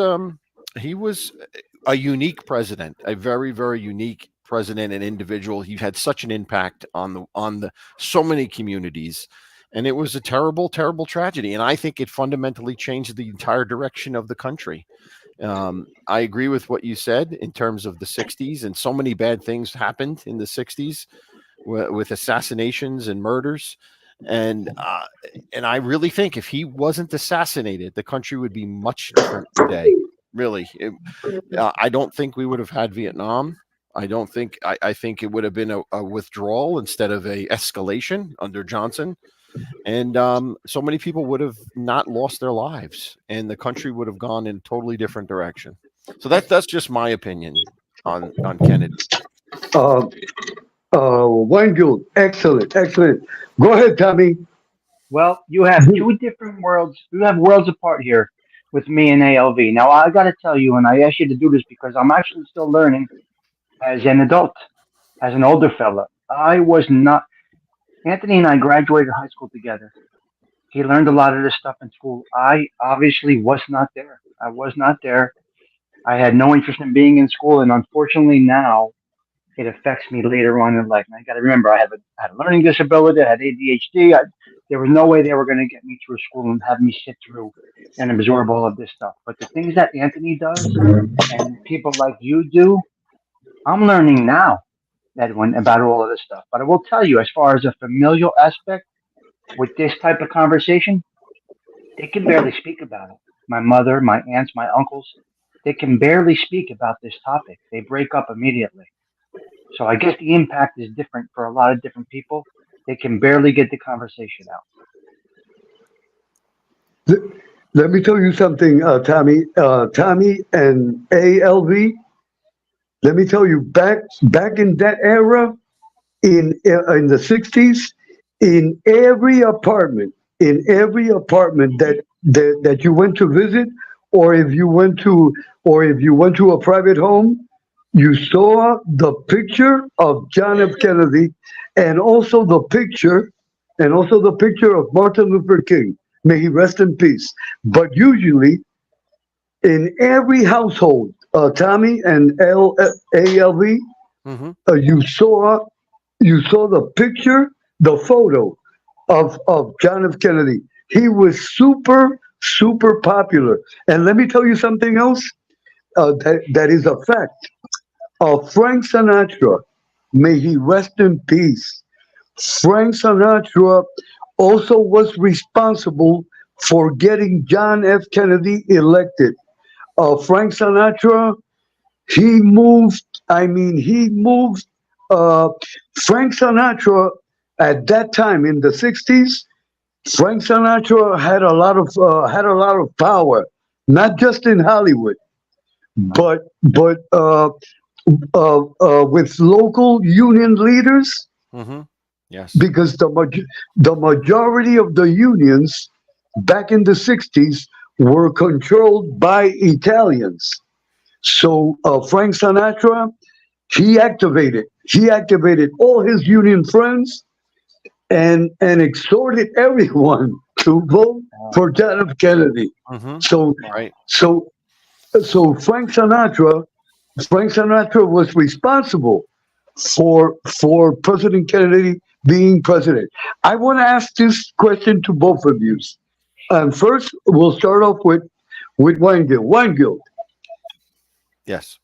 a unique president, a very, very unique president and individual. He had such an impact on the so many communities, And it was a terrible, terrible tragedy. And I think it fundamentally changed the entire direction of the country. I agree with what you said in terms of the 60s, and so many bad things happened in the 60s with assassinations and murders. And I really think if he wasn't assassinated, the country would be much different today. Really, I don't think we would have had Vietnam. I don't think. I think it would have been a withdrawal instead of a escalation under Johnson. And so many people would have not lost their lives, and the country would have gone in a totally different direction. So that's just my opinion on Kennedy. Uh, Weingold, excellent, excellent. Go ahead, Tommy. Well, you have two different worlds. You have worlds apart here with me and ALV. Now, I got to tell you, and I asked you to do this because I'm actually still learning as an adult, as an older fella. I was not. Anthony and I graduated high school together. He learned a lot of this stuff in school. I obviously was not there. I was not there. I had no interest in being in school, and unfortunately now it affects me later on in life. And I got to remember, I had a learning disability, I had ADHD. There was no way they were going to get me through school and have me sit through and absorb all of this stuff. But the things that Anthony does and people like you do, I'm learning now, Edwin, about all of this stuff. But I will tell you, as far as a familial aspect with this type of conversation, they can barely speak about it. My mother, my aunts, my uncles, they can barely speak about this topic. They break up immediately. So I guess the impact is different for a lot of different people. They can barely get the conversation out. Let, let me tell you something, Tommy. Tommy and ALV. Let me tell you, back in that era, in the 60s, in every apartment that you went to visit, or if you went to a private home, you saw the picture of John F. Kennedy, and also the picture of Martin Luther King. May he rest in peace. But usually, in every household, Tommy and ALV, Mm-hmm. you saw the picture, the photo of John F. Kennedy. He was super, super popular. And let me tell you something else that is a fact. Frank Sinatra, may he rest in peace. Frank Sinatra also was responsible for getting John F. Kennedy elected. Frank Sinatra, he moved, he moved. Uh, Frank Sinatra, at that time in the 60s, Frank Sinatra had a lot of power, not just in Hollywood, but with local union leaders, Mm-hmm. Yes. because the majority of the unions back in the 60s were controlled by Italians. So Frank Sinatra, he activated all his union friends and exhorted everyone to vote for John F. Kennedy. Mm-hmm. So Right. so so Frank Sinatra was responsible for President Kennedy being president. I want to ask this question to both of you. First, we'll start off with Weingeld. Weingeld, Yes.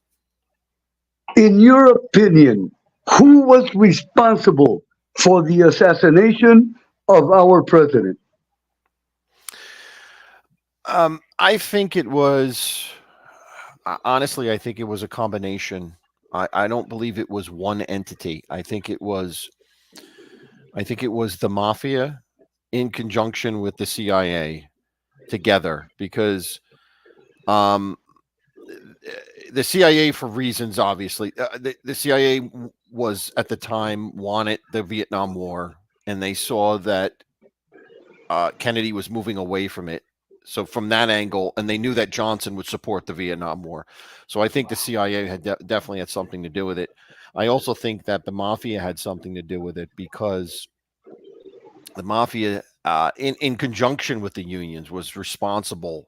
in your opinion, who was responsible for the assassination of our president? I think it was honestly, I think it was a combination. I don't believe it was one entity. I think it was the mafia in conjunction with the CIA together, because um, the CIA, for reasons obviously, the CIA was at the time wanted the Vietnam War, and they saw that Kennedy was moving away from it. So from that angle, and they knew that Johnson would support the Vietnam War. So I think the CIA had definitely had something to do with it. I also think that the mafia had something to do with it, because the mafia, in conjunction with the unions, was responsible,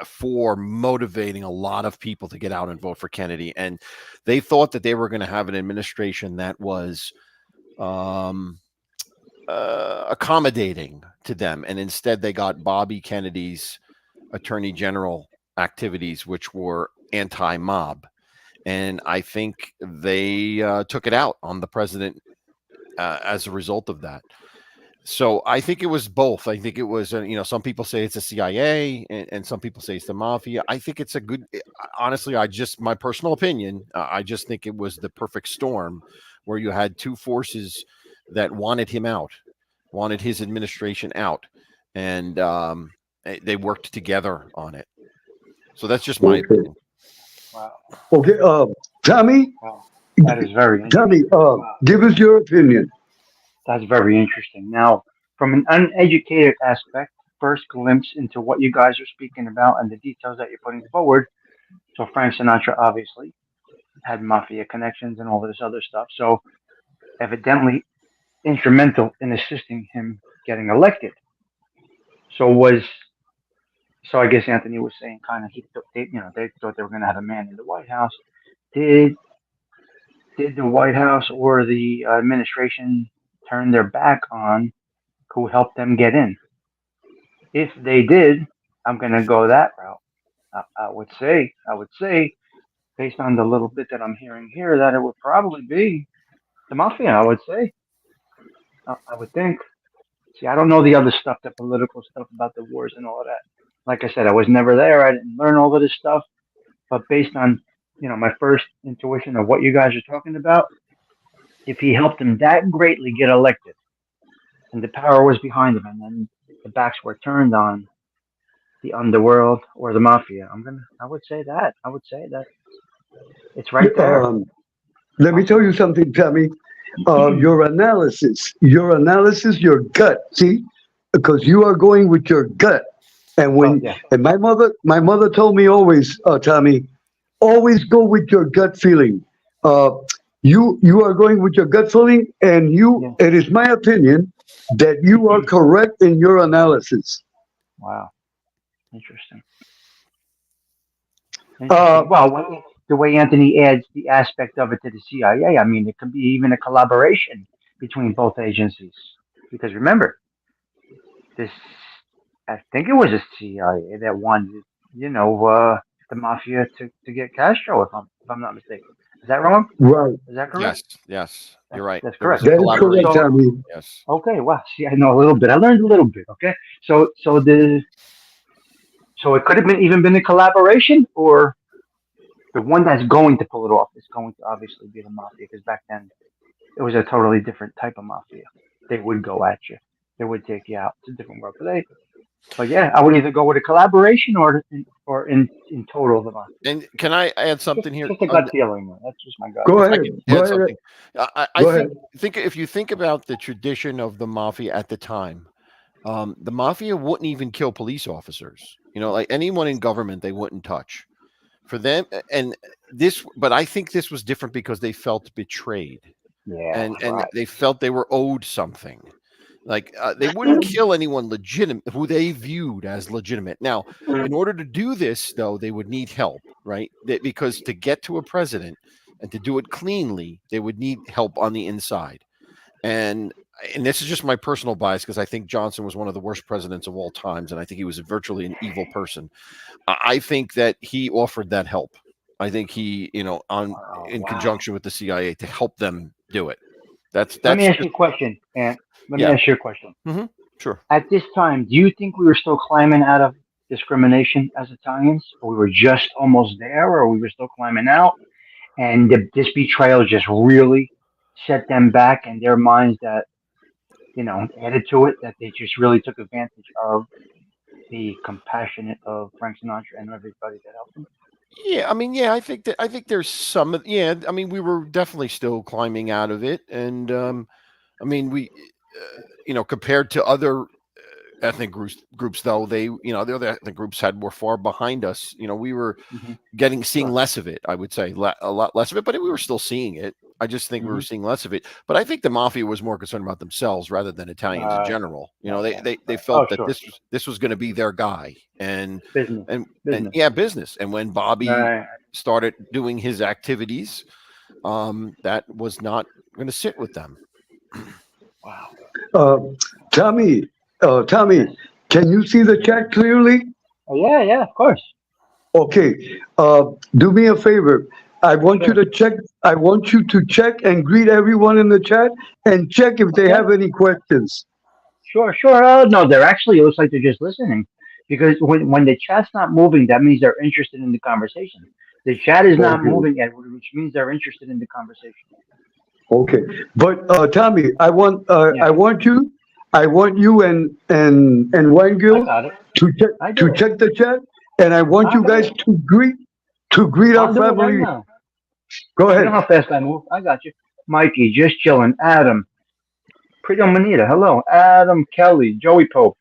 for motivating a lot of people to get out and vote for Kennedy. And they thought that they were going to have an administration that was, um, accommodating to them, and instead they got Bobby Kennedy's attorney general activities, which were anti-mob, and I think they took it out on the president as a result of that. So I think it was both. I think it was, some people say it's a CIA, and some people say it's the mafia. I think it's a good. Honestly, my personal opinion. I just think it was the perfect storm, where you had two forces that wanted him out, wanted his administration out, and they worked together on it. So that's just my opinion. Wow. Okay, Tommy. Wow. That is very interesting. Tommy, give us your opinion. That's very interesting. Now, from an uneducated aspect, first glimpse into what you guys are speaking about and the details that you're putting forward. So Frank Sinatra obviously had mafia connections and all of this other stuff. So evidently instrumental in assisting him getting elected. So I guess Anthony was saying kind of they thought they were going to have a man in the White House. Did the White House or the administration turn their back on who helped them get in? If they did, I'm going to go that route. I would say, based on the little bit that I'm hearing here, that it would probably be the mafia. I would say, I would think. See, I don't know the other stuff, the political stuff about the wars and all of that. Like I said, I was never there. I didn't learn all of this stuff. But based on, my first intuition of what you guys are talking about, if he helped them that greatly get elected, and the power was behind him, and then the backs were turned on the underworld or the mafia, I would say that. It's right there. Let me tell you something, Tommy. Your analysis, your gut. See, because you are going with your gut. And and my mother told me always, Tommy, always go with your gut feeling. You are going with your gut feeling, and it is my opinion that you are correct in your analysis. Wow, interesting. Well, the way Anthony adds the aspect of it to the CIA, I mean, it could be even a collaboration between both agencies. Because remember, I think it was the CIA that wanted, the mafia to get Castro, if I'm not mistaken. Is that wrong? Right. Is that correct? Yes, you're right. That's correct. That is correct, Tommy. Yes. Okay, well, see, I know a little bit. I learned a little bit. Okay, so it could have even been a collaboration, or the one that's going to pull it off is going to obviously be the mafia, because back then it was a totally different type of mafia. They would go at you. They would take you out. It's a different world today. But yeah, I would either go with a collaboration or in total the mafia. And can I add something here? Just a gut feeling. That's just my gut. Go ahead. I think if you think about the tradition of the mafia at the time, the mafia wouldn't even kill police officers. Like anyone in government, they wouldn't touch. For them, but I think this was different because they felt betrayed. Yeah, and right. they felt they were owed something. Like they wouldn't kill anyone legitimate who they viewed as legitimate. Now, in order to do this, though, they would need help, right? Because to get to a president and to do it cleanly, they would need help on the inside. And this is just my personal bias, because I think Johnson was one of the worst presidents of all times, and I think he was virtually an evil person. I think that he offered that help. I think he, in conjunction with the CIA, to help them do it. Let me ask you a question, Ant. Let me ask you a question. Mm-hmm. Sure. At this time, do you think we were still climbing out of discrimination as Italians, or we were just almost there, or we were still climbing out, and this betrayal just really set them back in their minds that, added to it, that they just really took advantage of the compassionate of Frank Sinatra and everybody that helped him? Yeah, I think there's some. Yeah, I mean, we were definitely still climbing out of it, and we, compared to other ethnic groups, though, the other ethnic groups had more far behind us. We were seeing less of it. I would say a lot less of it, but we were still seeing it. I just think we were seeing less of it. But I think the mafia was more concerned about themselves rather than Italians in general. They felt that this was going to be their guy, and business. And when Bobby started doing his activities, that was not going to sit with them. Wow. Uh, Tommy, Yes. Tommy, can you see the chat clearly? Oh, yeah, of course. Okay. Do me a favor. I want you Sure. to check. I want you to check and greet everyone in the chat and check if they Okay. have any questions. Sure. No, they're actually, it looks like they're just listening. Because when the chat's not moving, that means they're interested in the conversation. The chat is not Okay. moving, Edward, which means they're interested in the conversation. Okay. But Tommy, Yeah, I want you and I Wangil got it. I to do it. check the chat, and I want I you got guys it. to greet our I'll do it right family. now. Go You know ahead. how fast I move? I got you. Mikey, just chilling. Adam, Pretty Manita. Hello. Adam Kelly, Joey Pope.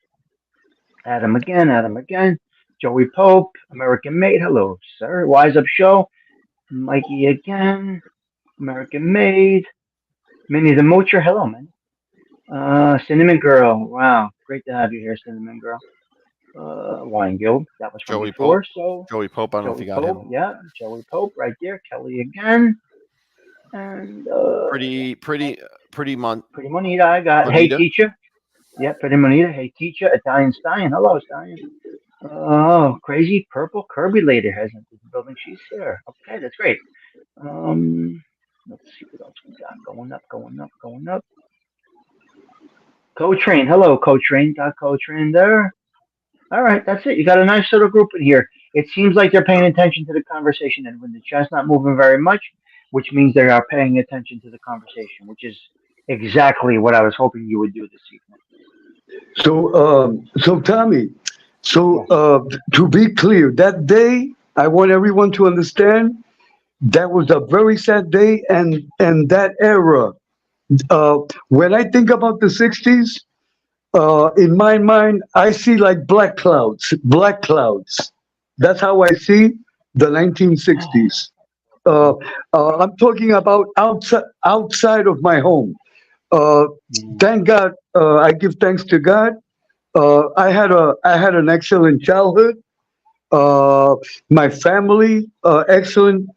Adam again. Joey Pope, American Made. Hello, sir. Wise Up Show. Mikey again. American Made. Minnie the Moocher. Hello, man. Cinnamon Girl. Wow. Great to have you here, Cinnamon Girl. Wine Guild. That was from Joey Pope. before. So, Joey Pope. I don't know if Joey you got Pope. him. Yeah. Joey Pope right there. Kelly again. And, Pretty Pretty Monita. I got Hey Monita. Teacher. Yeah, Pretty Monita. Hey Teacher. Italian Stein. Hello, Stein. Oh, Crazy Purple Kirby later has entered the building. She's here. Okay, that's great. Um, let's see what else we got. Going up. Co-train. Hello, Co-train. Got Co-train there. All right, that's it. You got a nice little group in here. It seems like they're paying attention to the conversation, and when the chat's not moving very much, which means they are paying attention to the conversation, which is exactly what I was hoping you would do this evening. So Tommy, Yes. to be clear, that day I want everyone to understand that was a very sad day, and that era. When I think about the '60s, in my mind, I see like black clouds. Black clouds. That's how I see the 1960s. Uh, I'm talking about outside of my home. Uh, Mm. Thank God. I give thanks to God. I had an excellent childhood. My family, excellent,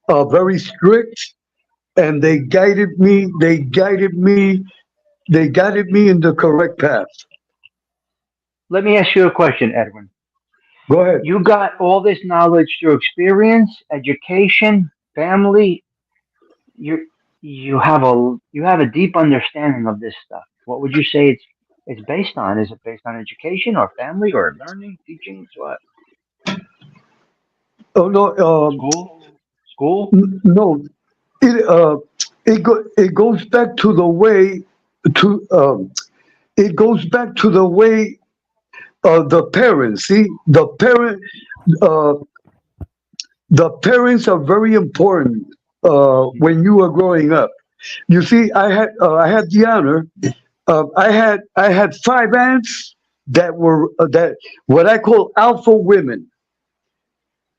very strict, and they guided me in the correct path. Let me ask you a question, Edwin. Go ahead. You got all this knowledge through experience, education, family. You you have a deep understanding of this stuff. What would you say it's based on? Is it based on education or family or learning, teachings? What? Oh no, School? School? no. It it goes back to the way to it goes back to the way the parents. See, uh, the parents are very important when you are growing up. You see, I had the honor. I had five aunts that were that what I call alpha women,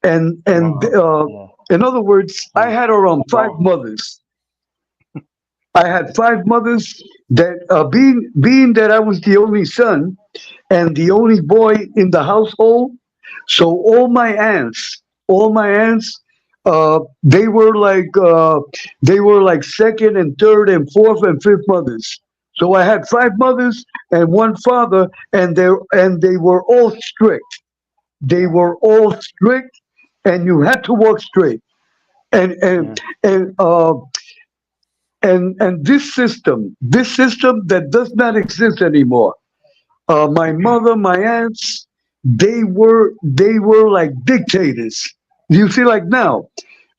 and Wow. Yeah. in other words, I Mm. had around five Wow. mothers. I had five mothers that being that I was the only son and the only boy in the household. So all my aunts, they were like second and third and fourth and fifth mothers. So I had five mothers and one father, and they were all strict. They were all strict, and you had to walk straight. And Yeah. and this system that does not exist anymore. My mother, my aunts, they were like dictators. You see, like now,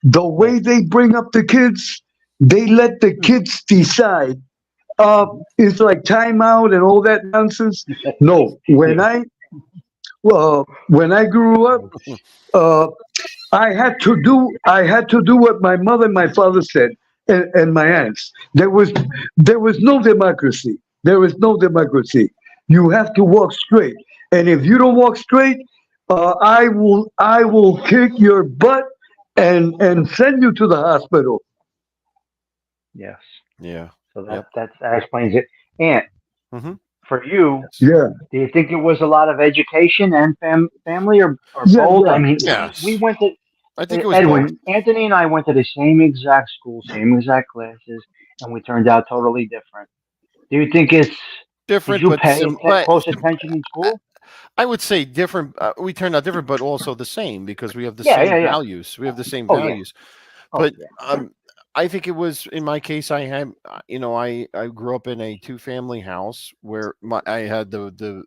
the Yes. way they bring up the kids, they let the kids decide. It's like timeout and all that nonsense. No, Yeah. when I grew up, uh, I had to do what my mother and my father said, and my aunts. There was no democracy. There is no democracy. You have to walk straight, and if you don't walk straight, I will kick your butt and send you to the hospital. Yes. Yeah. So Yep. that explains it. And Hmm. for you, Yes. Yeah, do you think it was a lot of education and family, or yeah, both? I yeah. mean, we Yes. went to I think it was both. Edwin, Anthony, and I went to the same exact school, same exact classes, and we turned out totally different. Do you think it's? Did Different, you but pay but close attention in school? I would say different. We turned out different, but also the same because we have the Yeah, same yeah, yeah. values. We have the same Oh yeah. values. Oh But yeah. I think it was in my case. I had, I grew up in a two-family house where I had the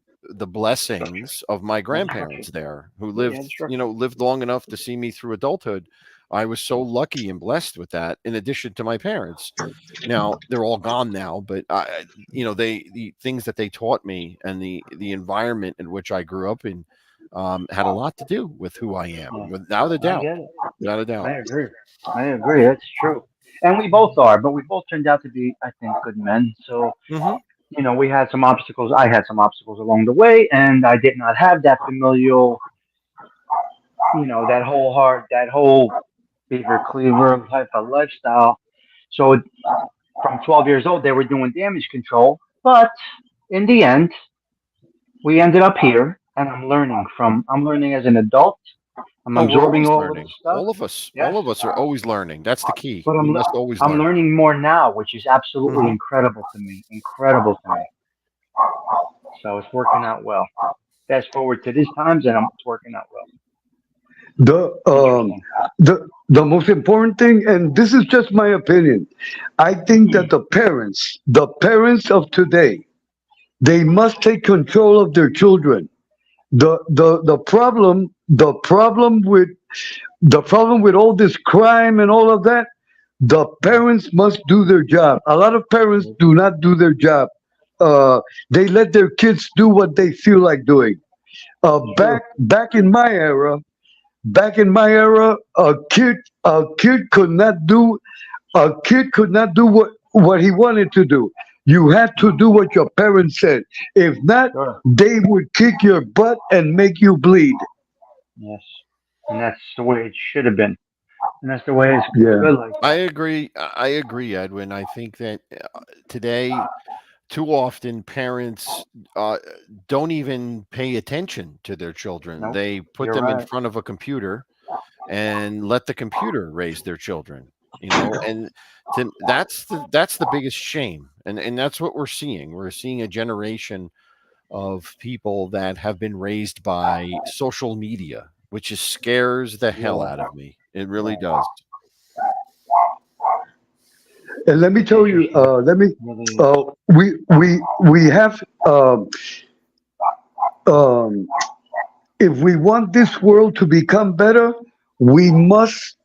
blessings of my Had the structure. grandparents there who Yeah, you lived, had the structure. lived long enough to see me through adulthood. I was so lucky and blessed with that. In addition to my parents, now they're all gone now, but the things that they taught me and the environment in which I grew up in had a lot to do with who I am, Yeah, without a I doubt, get it. without a I doubt. agree. I agree. That's true. And we both are, but we both turned out to be, I think, good men. So, Hmm. we had some obstacles. I had some obstacles along the way, and I did not have that familial, that whole beaver cleaver type of lifestyle. So, from 12 years old, they were doing damage control. But in the end, we ended up here, and I'm learning as an adult. I'm Oh, we're absorbing always all of this learning. stuff. All Yes. of us are always learning. That's the key. But We must always I'm learn. learning more now, which is absolutely Hmm. incredible to me. Incredible to me. So it's working out well. Fast forward to these times, and it's working out well. The Interesting. the most important thing, and this is just my opinion, I think that the parents of today, they must take control of their children. The problem with all this crime and all of that, the parents must do their job. A lot of parents do not do their job. They let their kids do what they feel like doing. Uh, True. back back in my era, a kid could not do what he wanted to do. You had to Hmm. do what your parents said. If not, Sure. they would kick your butt and make you bleed. Yes. And that's the way it should have been. And that's the way it's Yeah. good like I that. agree. I agree, Edwin. I think that today, too often, parents don't even pay attention to their children. Nope. They put You're them in right. front of a computer and let the computer raise their children. And that's the biggest shame, and that's what we're seeing. We're seeing a generation of people that have been raised by social media, which just scares the hell Yeah. out of me. It really does. And let me It's tell you, interesting. Really is. we have, um, if we want this world to become better, we must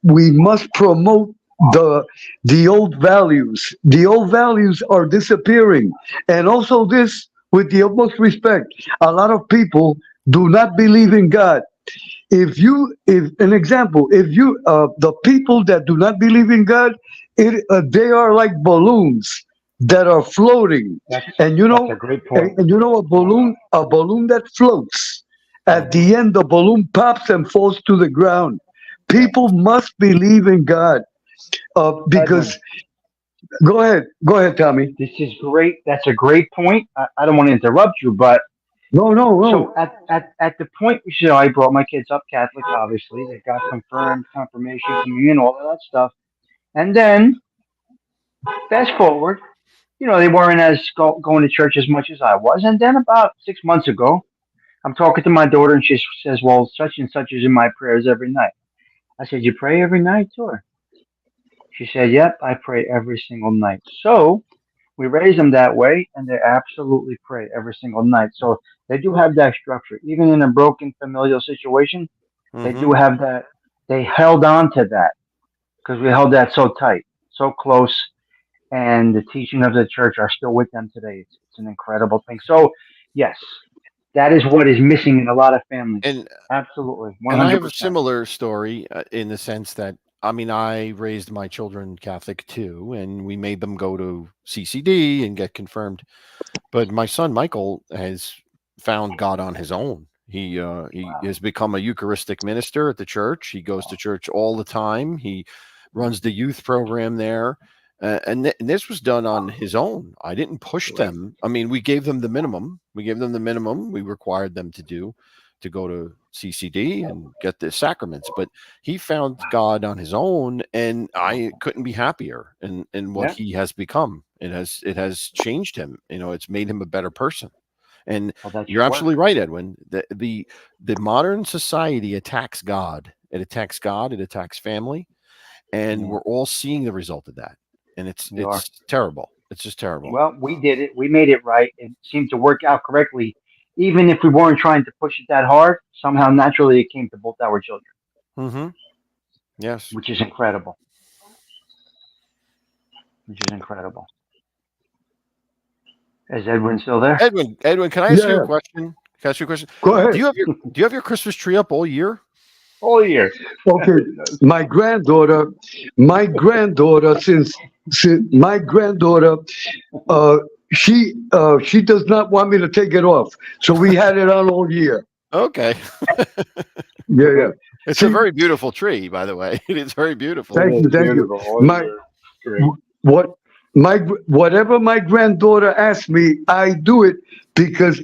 promote the the old values. The old values are disappearing, and also this, with the utmost respect, a lot of people do not believe in God. If an example, if you the people that do not believe in God, they are like balloons that are floating, That's and you that's know, a great and, point. and you know, a balloon that floats. At Hmm. the end, the balloon pops and falls to the ground. Yeah. People must believe in God, Edwin, because go ahead, Tommy. this is great. That's a great point. I don't want to interrupt you, but No, no, so no. at the point, I brought my kids up Catholic, obviously. They got confirmed, confirmation, communion, all of that stuff. And then fast forward, they weren't going to church as much as I was. And then about 6 months ago, I'm talking to my daughter, and she says, "Well, such and such is in my prayers every night." I said, "You pray every night to her?" She said, "Yep, I pray every single night." So we raise them that way, and they absolutely pray every single night. So they do have that structure, even in a broken familial situation. They Hmm. do have that. They held on to that because we held that so tight, so close, and the teaching of the church are still with them today. It's an incredible thing. So, yes, that is what is missing in a lot of families. And Absolutely, one and I hundred have a percent. similar story in the sense that I raised my children Catholic too, and we made them go to CCD and get confirmed. But my son Michael has found God on his own. He Wow. has become a Eucharistic minister at the church. He goes to church all the time. He runs the youth program there, and this was done on his own. I didn't push them. I mean, we gave them the minimum. We gave them the minimum we required them to do to go to CCD and get the sacraments, but he found God on his own, and I couldn't be happier in what he has become. It has changed him. It's made him a better person. And you're absolutely right, Edwin. The modern society attacks God. It attacks God. It attacks family, and we're all seeing the result of that. And it's terrible. It's just terrible. Well, we did it. We made it right. It seemed to work out correctly. Even if we weren't trying to push it that hard, somehow naturally it came to both our children. Mm-hmm. Yes. Which is incredible. Is Edwin still there? Edwin, can I ask you a question? Can I ask you a question? Go ahead. Do you have your Christmas tree up all year? All year. Okay. My granddaughter, she does not want me to take it off, so we had it on all year. Okay. Yeah. It's a very beautiful tree, by the way. It is very beautiful. Thank you. Whatever my granddaughter asks me, I do it because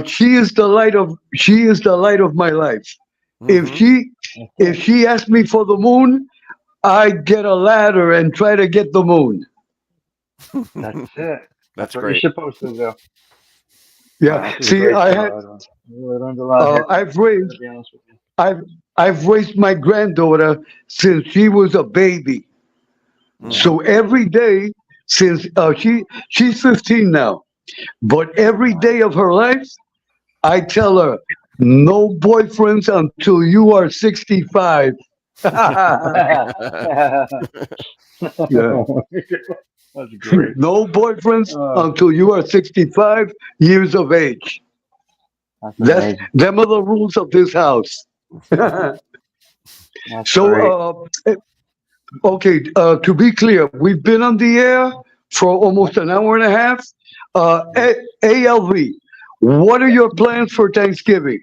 she is the light of my life. Mm-hmm. If she asks me for the moon, I get a ladder and try to get the moon. That's it. That's what great. You're supposed to do. Yeah. See, I've raised my granddaughter since she was a baby. Mm-hmm. So every day since she's 15 now, but every day of her life, I tell her, no boyfriends until you are 65. Yeah. That's great. No boyfriends until you are 65 years of age. Them are the rules of this house. So, okay, to be clear, we've been on the air for almost an hour and a half. ALV, what are your plans for Thanksgiving?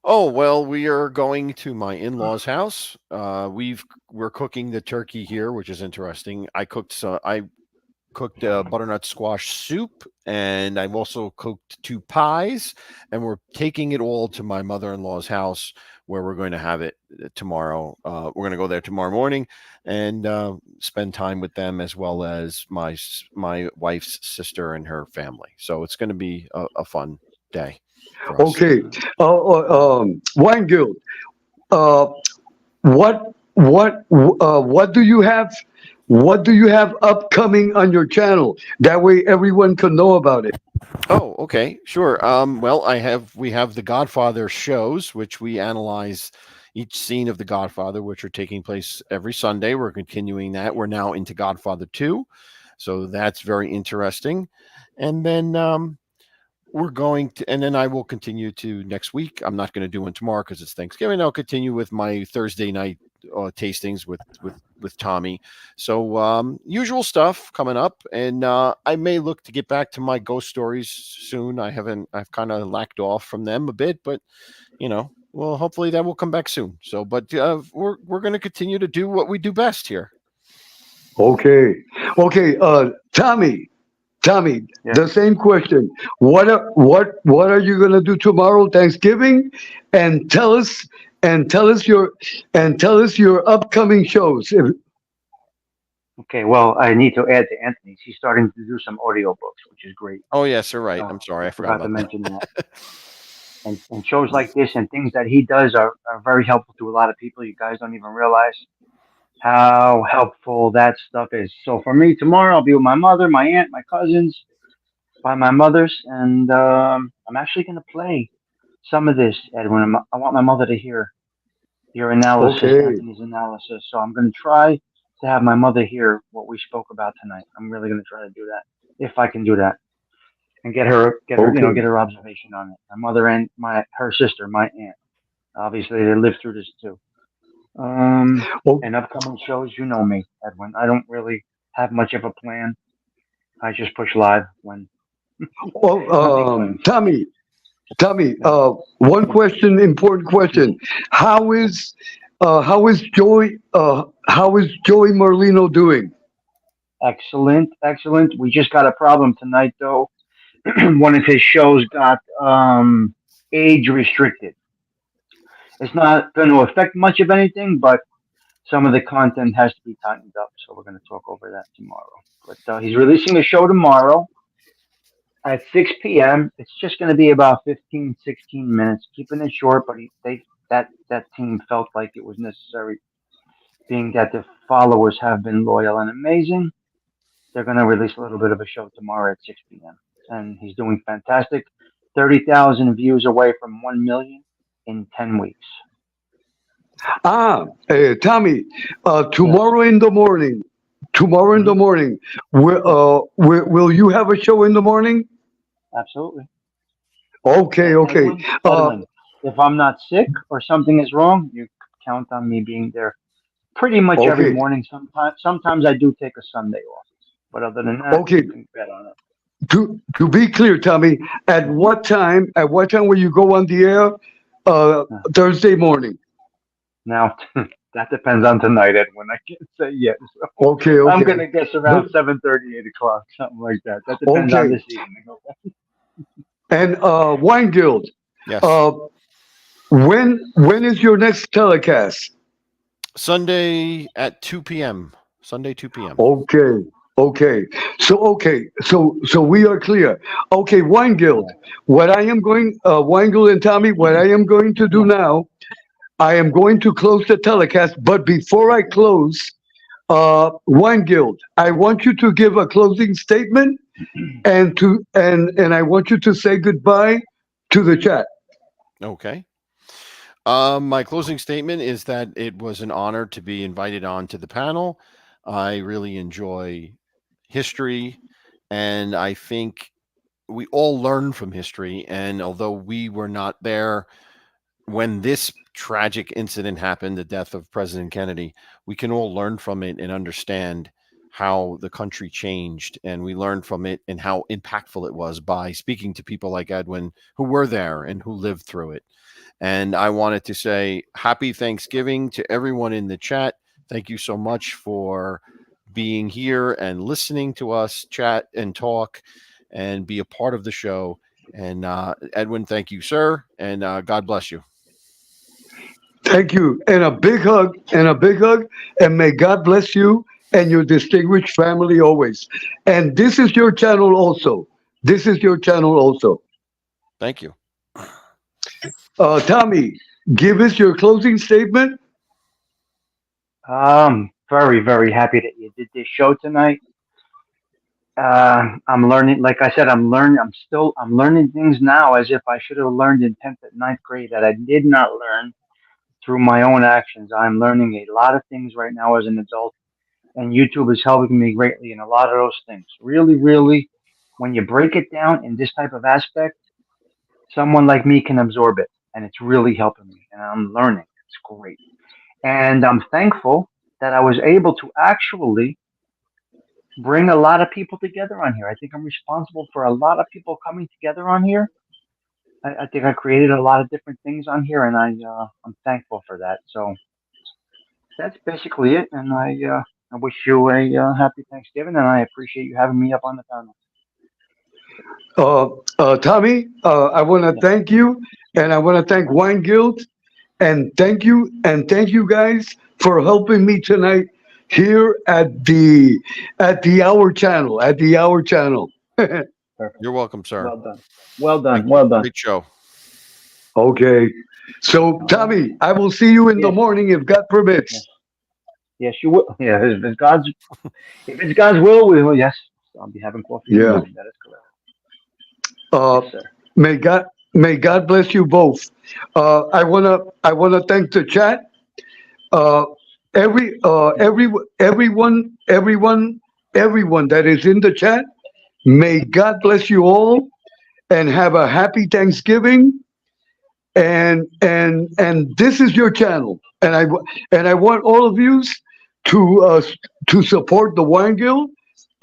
Oh, well, we are going to my in-laws' house. We're cooking the turkey here, which is interesting. I cooked butternut squash soup, and I've also cooked 2 pies, and we're taking it all to my mother-in-law's house, where we're going to have it tomorrow. We're going to go there tomorrow morning and spend time with them, as well as my wife's sister and her family. So it's going to be a fun day. Okay, Wine Guild. What do you have? What do you have upcoming on your channel? That way, everyone can know about it. Oh, okay, sure. Well, we have the Godfather shows, which we analyze each scene of the Godfather, which are taking place every Sunday. We're continuing that. We're now into Godfather 2, so that's very interesting. And then and then I will continue to next week. I'm not going to do one tomorrow because it's Thanksgiving. I'll continue with my Thursday night tastings with Tommy. So usual stuff coming up, and I may look to get back to my ghost stories soon. I've kind of lacked off from them a bit, but well, hopefully that will come back soon. So, but we're going to continue to do what we do best here. Okay. Tommy, yeah. The same question. What are you going to do tomorrow, Thanksgiving? And tell us your upcoming shows. Okay, well, I need to add to Anthony's. He's starting to do some audio books, which is great. Oh yes, you're right. I'm sorry, I forgot to mention that. And shows like this and things that he does are very helpful to a lot of people. You guys don't even realize how helpful that stuff is. So for me, tomorrow I'll be with my mother, my aunt, my cousins, by my mother's, and I'm actually going to play some of this, Edwin. I want my mother to hear your analysis, Anthony's analysis. So I'm going to try to have my mother hear what we spoke about tonight. I'm really going to try to do that, if I can do that, and get her observation on it. My mother and her sister, my aunt. Obviously, they lived through this too. And upcoming shows, you know me, Edwin. I don't really have much of a plan. I just push live when. Tommy, one question, important question. How is Joey Merlino doing? Excellent. We just got a problem tonight, though. One of his shows got age restricted. It's not going to affect much of anything, but some of the content has to be tightened up. So we're going to talk over that tomorrow. But he's releasing a show tomorrow at 6 p.m. It's just going to be about 15, 16 minutes, keeping it short. But that team felt like it was necessary, being that the followers have been loyal and amazing. They're going to release a little bit of a show tomorrow at 6 p.m. And he's doing fantastic. 30,000 views away from 1 million in 10 weeks. Tommy, tomorrow in the morning, will you have a show in the morning? Absolutely. Okay. Edwin, if I'm not sick or something is wrong, you count on me being there pretty much every Okay. morning. Sometimes I do take a Sunday off, but other than that, Okay. you can bet on it. To be clear, Tommy, at what time will you go on the air? Thursday morning. Now that depends on tonight, Edwin. I can't say yet. So Okay. I'm gonna guess around 7:30, 8 o'clock, something like that. That depends on this evening. Okay? And Wine Guild. Yes. When is your next telecast? Sunday at 2 p.m. Sunday 2 p.m. Okay. So we are clear. Okay, Wine Guild. What I am going, Wine Guild and Tommy, what I am going to do now, I am going to close the telecast. But before I close, Wine Guild, I want you to give a closing statement, and I want you to say goodbye to the chat. Okay. My closing statement is that it was an honor to be invited on to the panel. I really enjoy history, and I think we all learn from history. And although we were not there when this tragic incident happened, the death of President Kennedy, we can all learn from it and understand how the country changed. And we learned from it and how impactful it was by speaking to people like Edwin who were there and who lived through it. And I wanted to say happy Thanksgiving to everyone in the chat. Thank you so much for being here and listening to us chat and talk and be a part of the show. And Edwin, thank you, sir. And God bless you. Thank you. And a big hug, and may God bless you and your distinguished family always. And this is your channel also. Thank you. Tommy, give us your closing statement. Very, very happy that you did this show tonight. I'm learning, like I said, I'm learning things now as if I should have learned in 10th and 9th grade that I did not learn through my own actions. I'm learning a lot of things right now as an adult, and YouTube is helping me greatly in a lot of those things. Really, really, when you break it down in this type of aspect, someone like me can absorb it, and it's really helping me, and I'm learning. It's great. And I'm thankful that I was able to actually bring a lot of people together on here. I think I'm responsible for a lot of people coming together on here. I think I created a lot of different things on here, and I'm thankful for that. So that's basically it. And I wish you a happy Thanksgiving, and I appreciate you having me up on the panel. Tommy, I want to thank you, and I want to thank Wine Guild, and thank you guys for helping me tonight here at the Hour Channel. You're welcome, sir. Well done. Great show. Okay. So, Tommy, I will see you in the morning if God permits. Yes, you will. Yeah, if it's God's will, we will. Yes, I'll be having coffee. Yeah. That is correct. Yes, sir. May God bless you both. I wanna thank the chat. Everyone that is in the chat. May God bless you all, and have a happy Thanksgiving. And this is your channel, and I want all of you to support the Wine Guild,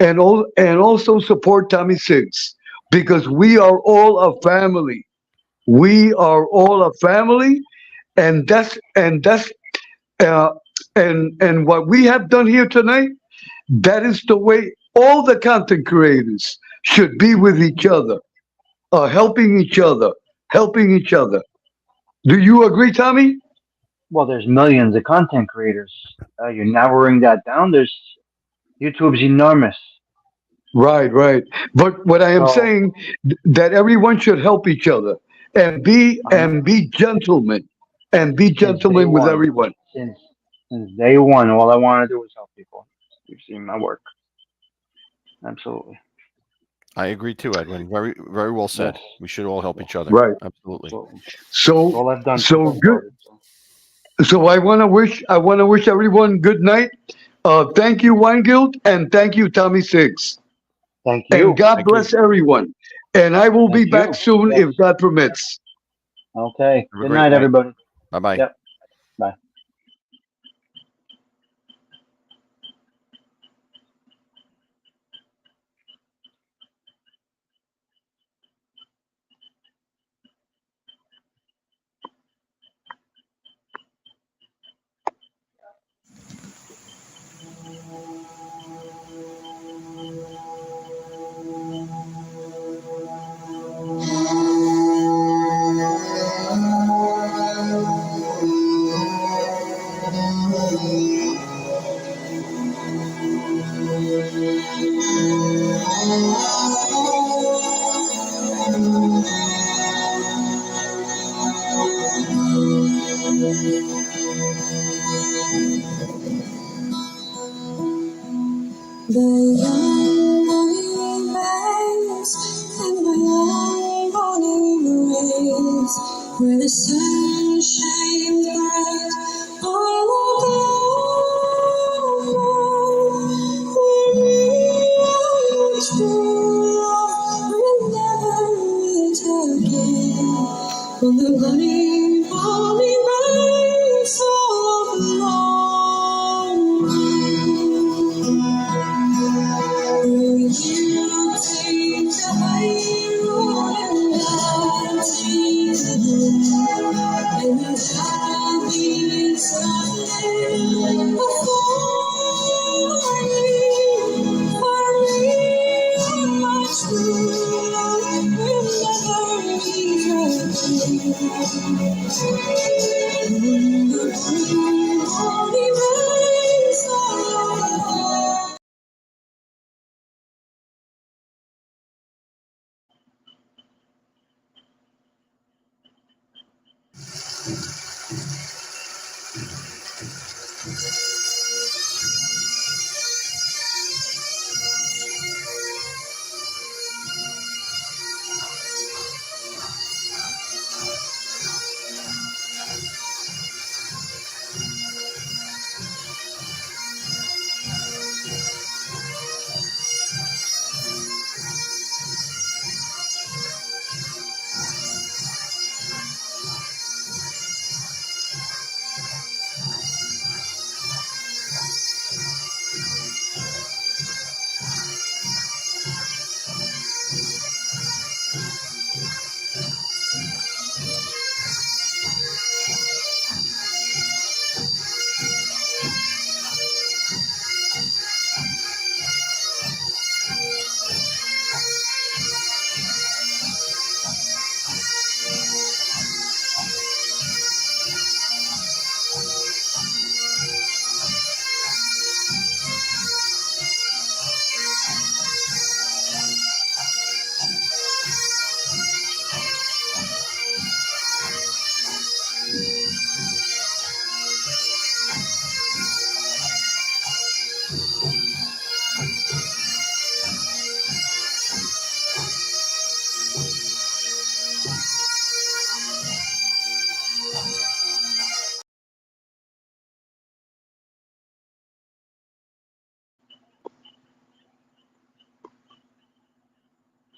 and also support Tommy STIGS, because we are all a family. And what we have done here tonight, that is the way all the content creators should be with each other, helping each other, helping each other. Do you agree, Tommy? Well, there's millions of content creators. You're narrowing that down. There's YouTube's enormous. Right, right. But what I am So saying that everyone should help each other um, and be gentlemen and be since day gentlemen with one, everyone. since since day one, all I want to do is help people. You've seen my work. Absolutely. I agree too, Edwin. Very, very well Yes. said. We should all help Yes. each other. Right. Absolutely. Absolutely. That's So all I've done since so I good. started. So So I want to wish everyone good night. Thank you, Wine Guild, and thank you, Tommy Six. thank And you. God Thank you. bless everyone. And I will be Thank back you. soon Yes. if God permits. Okay. Have a Good great night, night. everybody. Bye bye. Yep. Bye. The young morning bells and the long morning rays, where the sun shines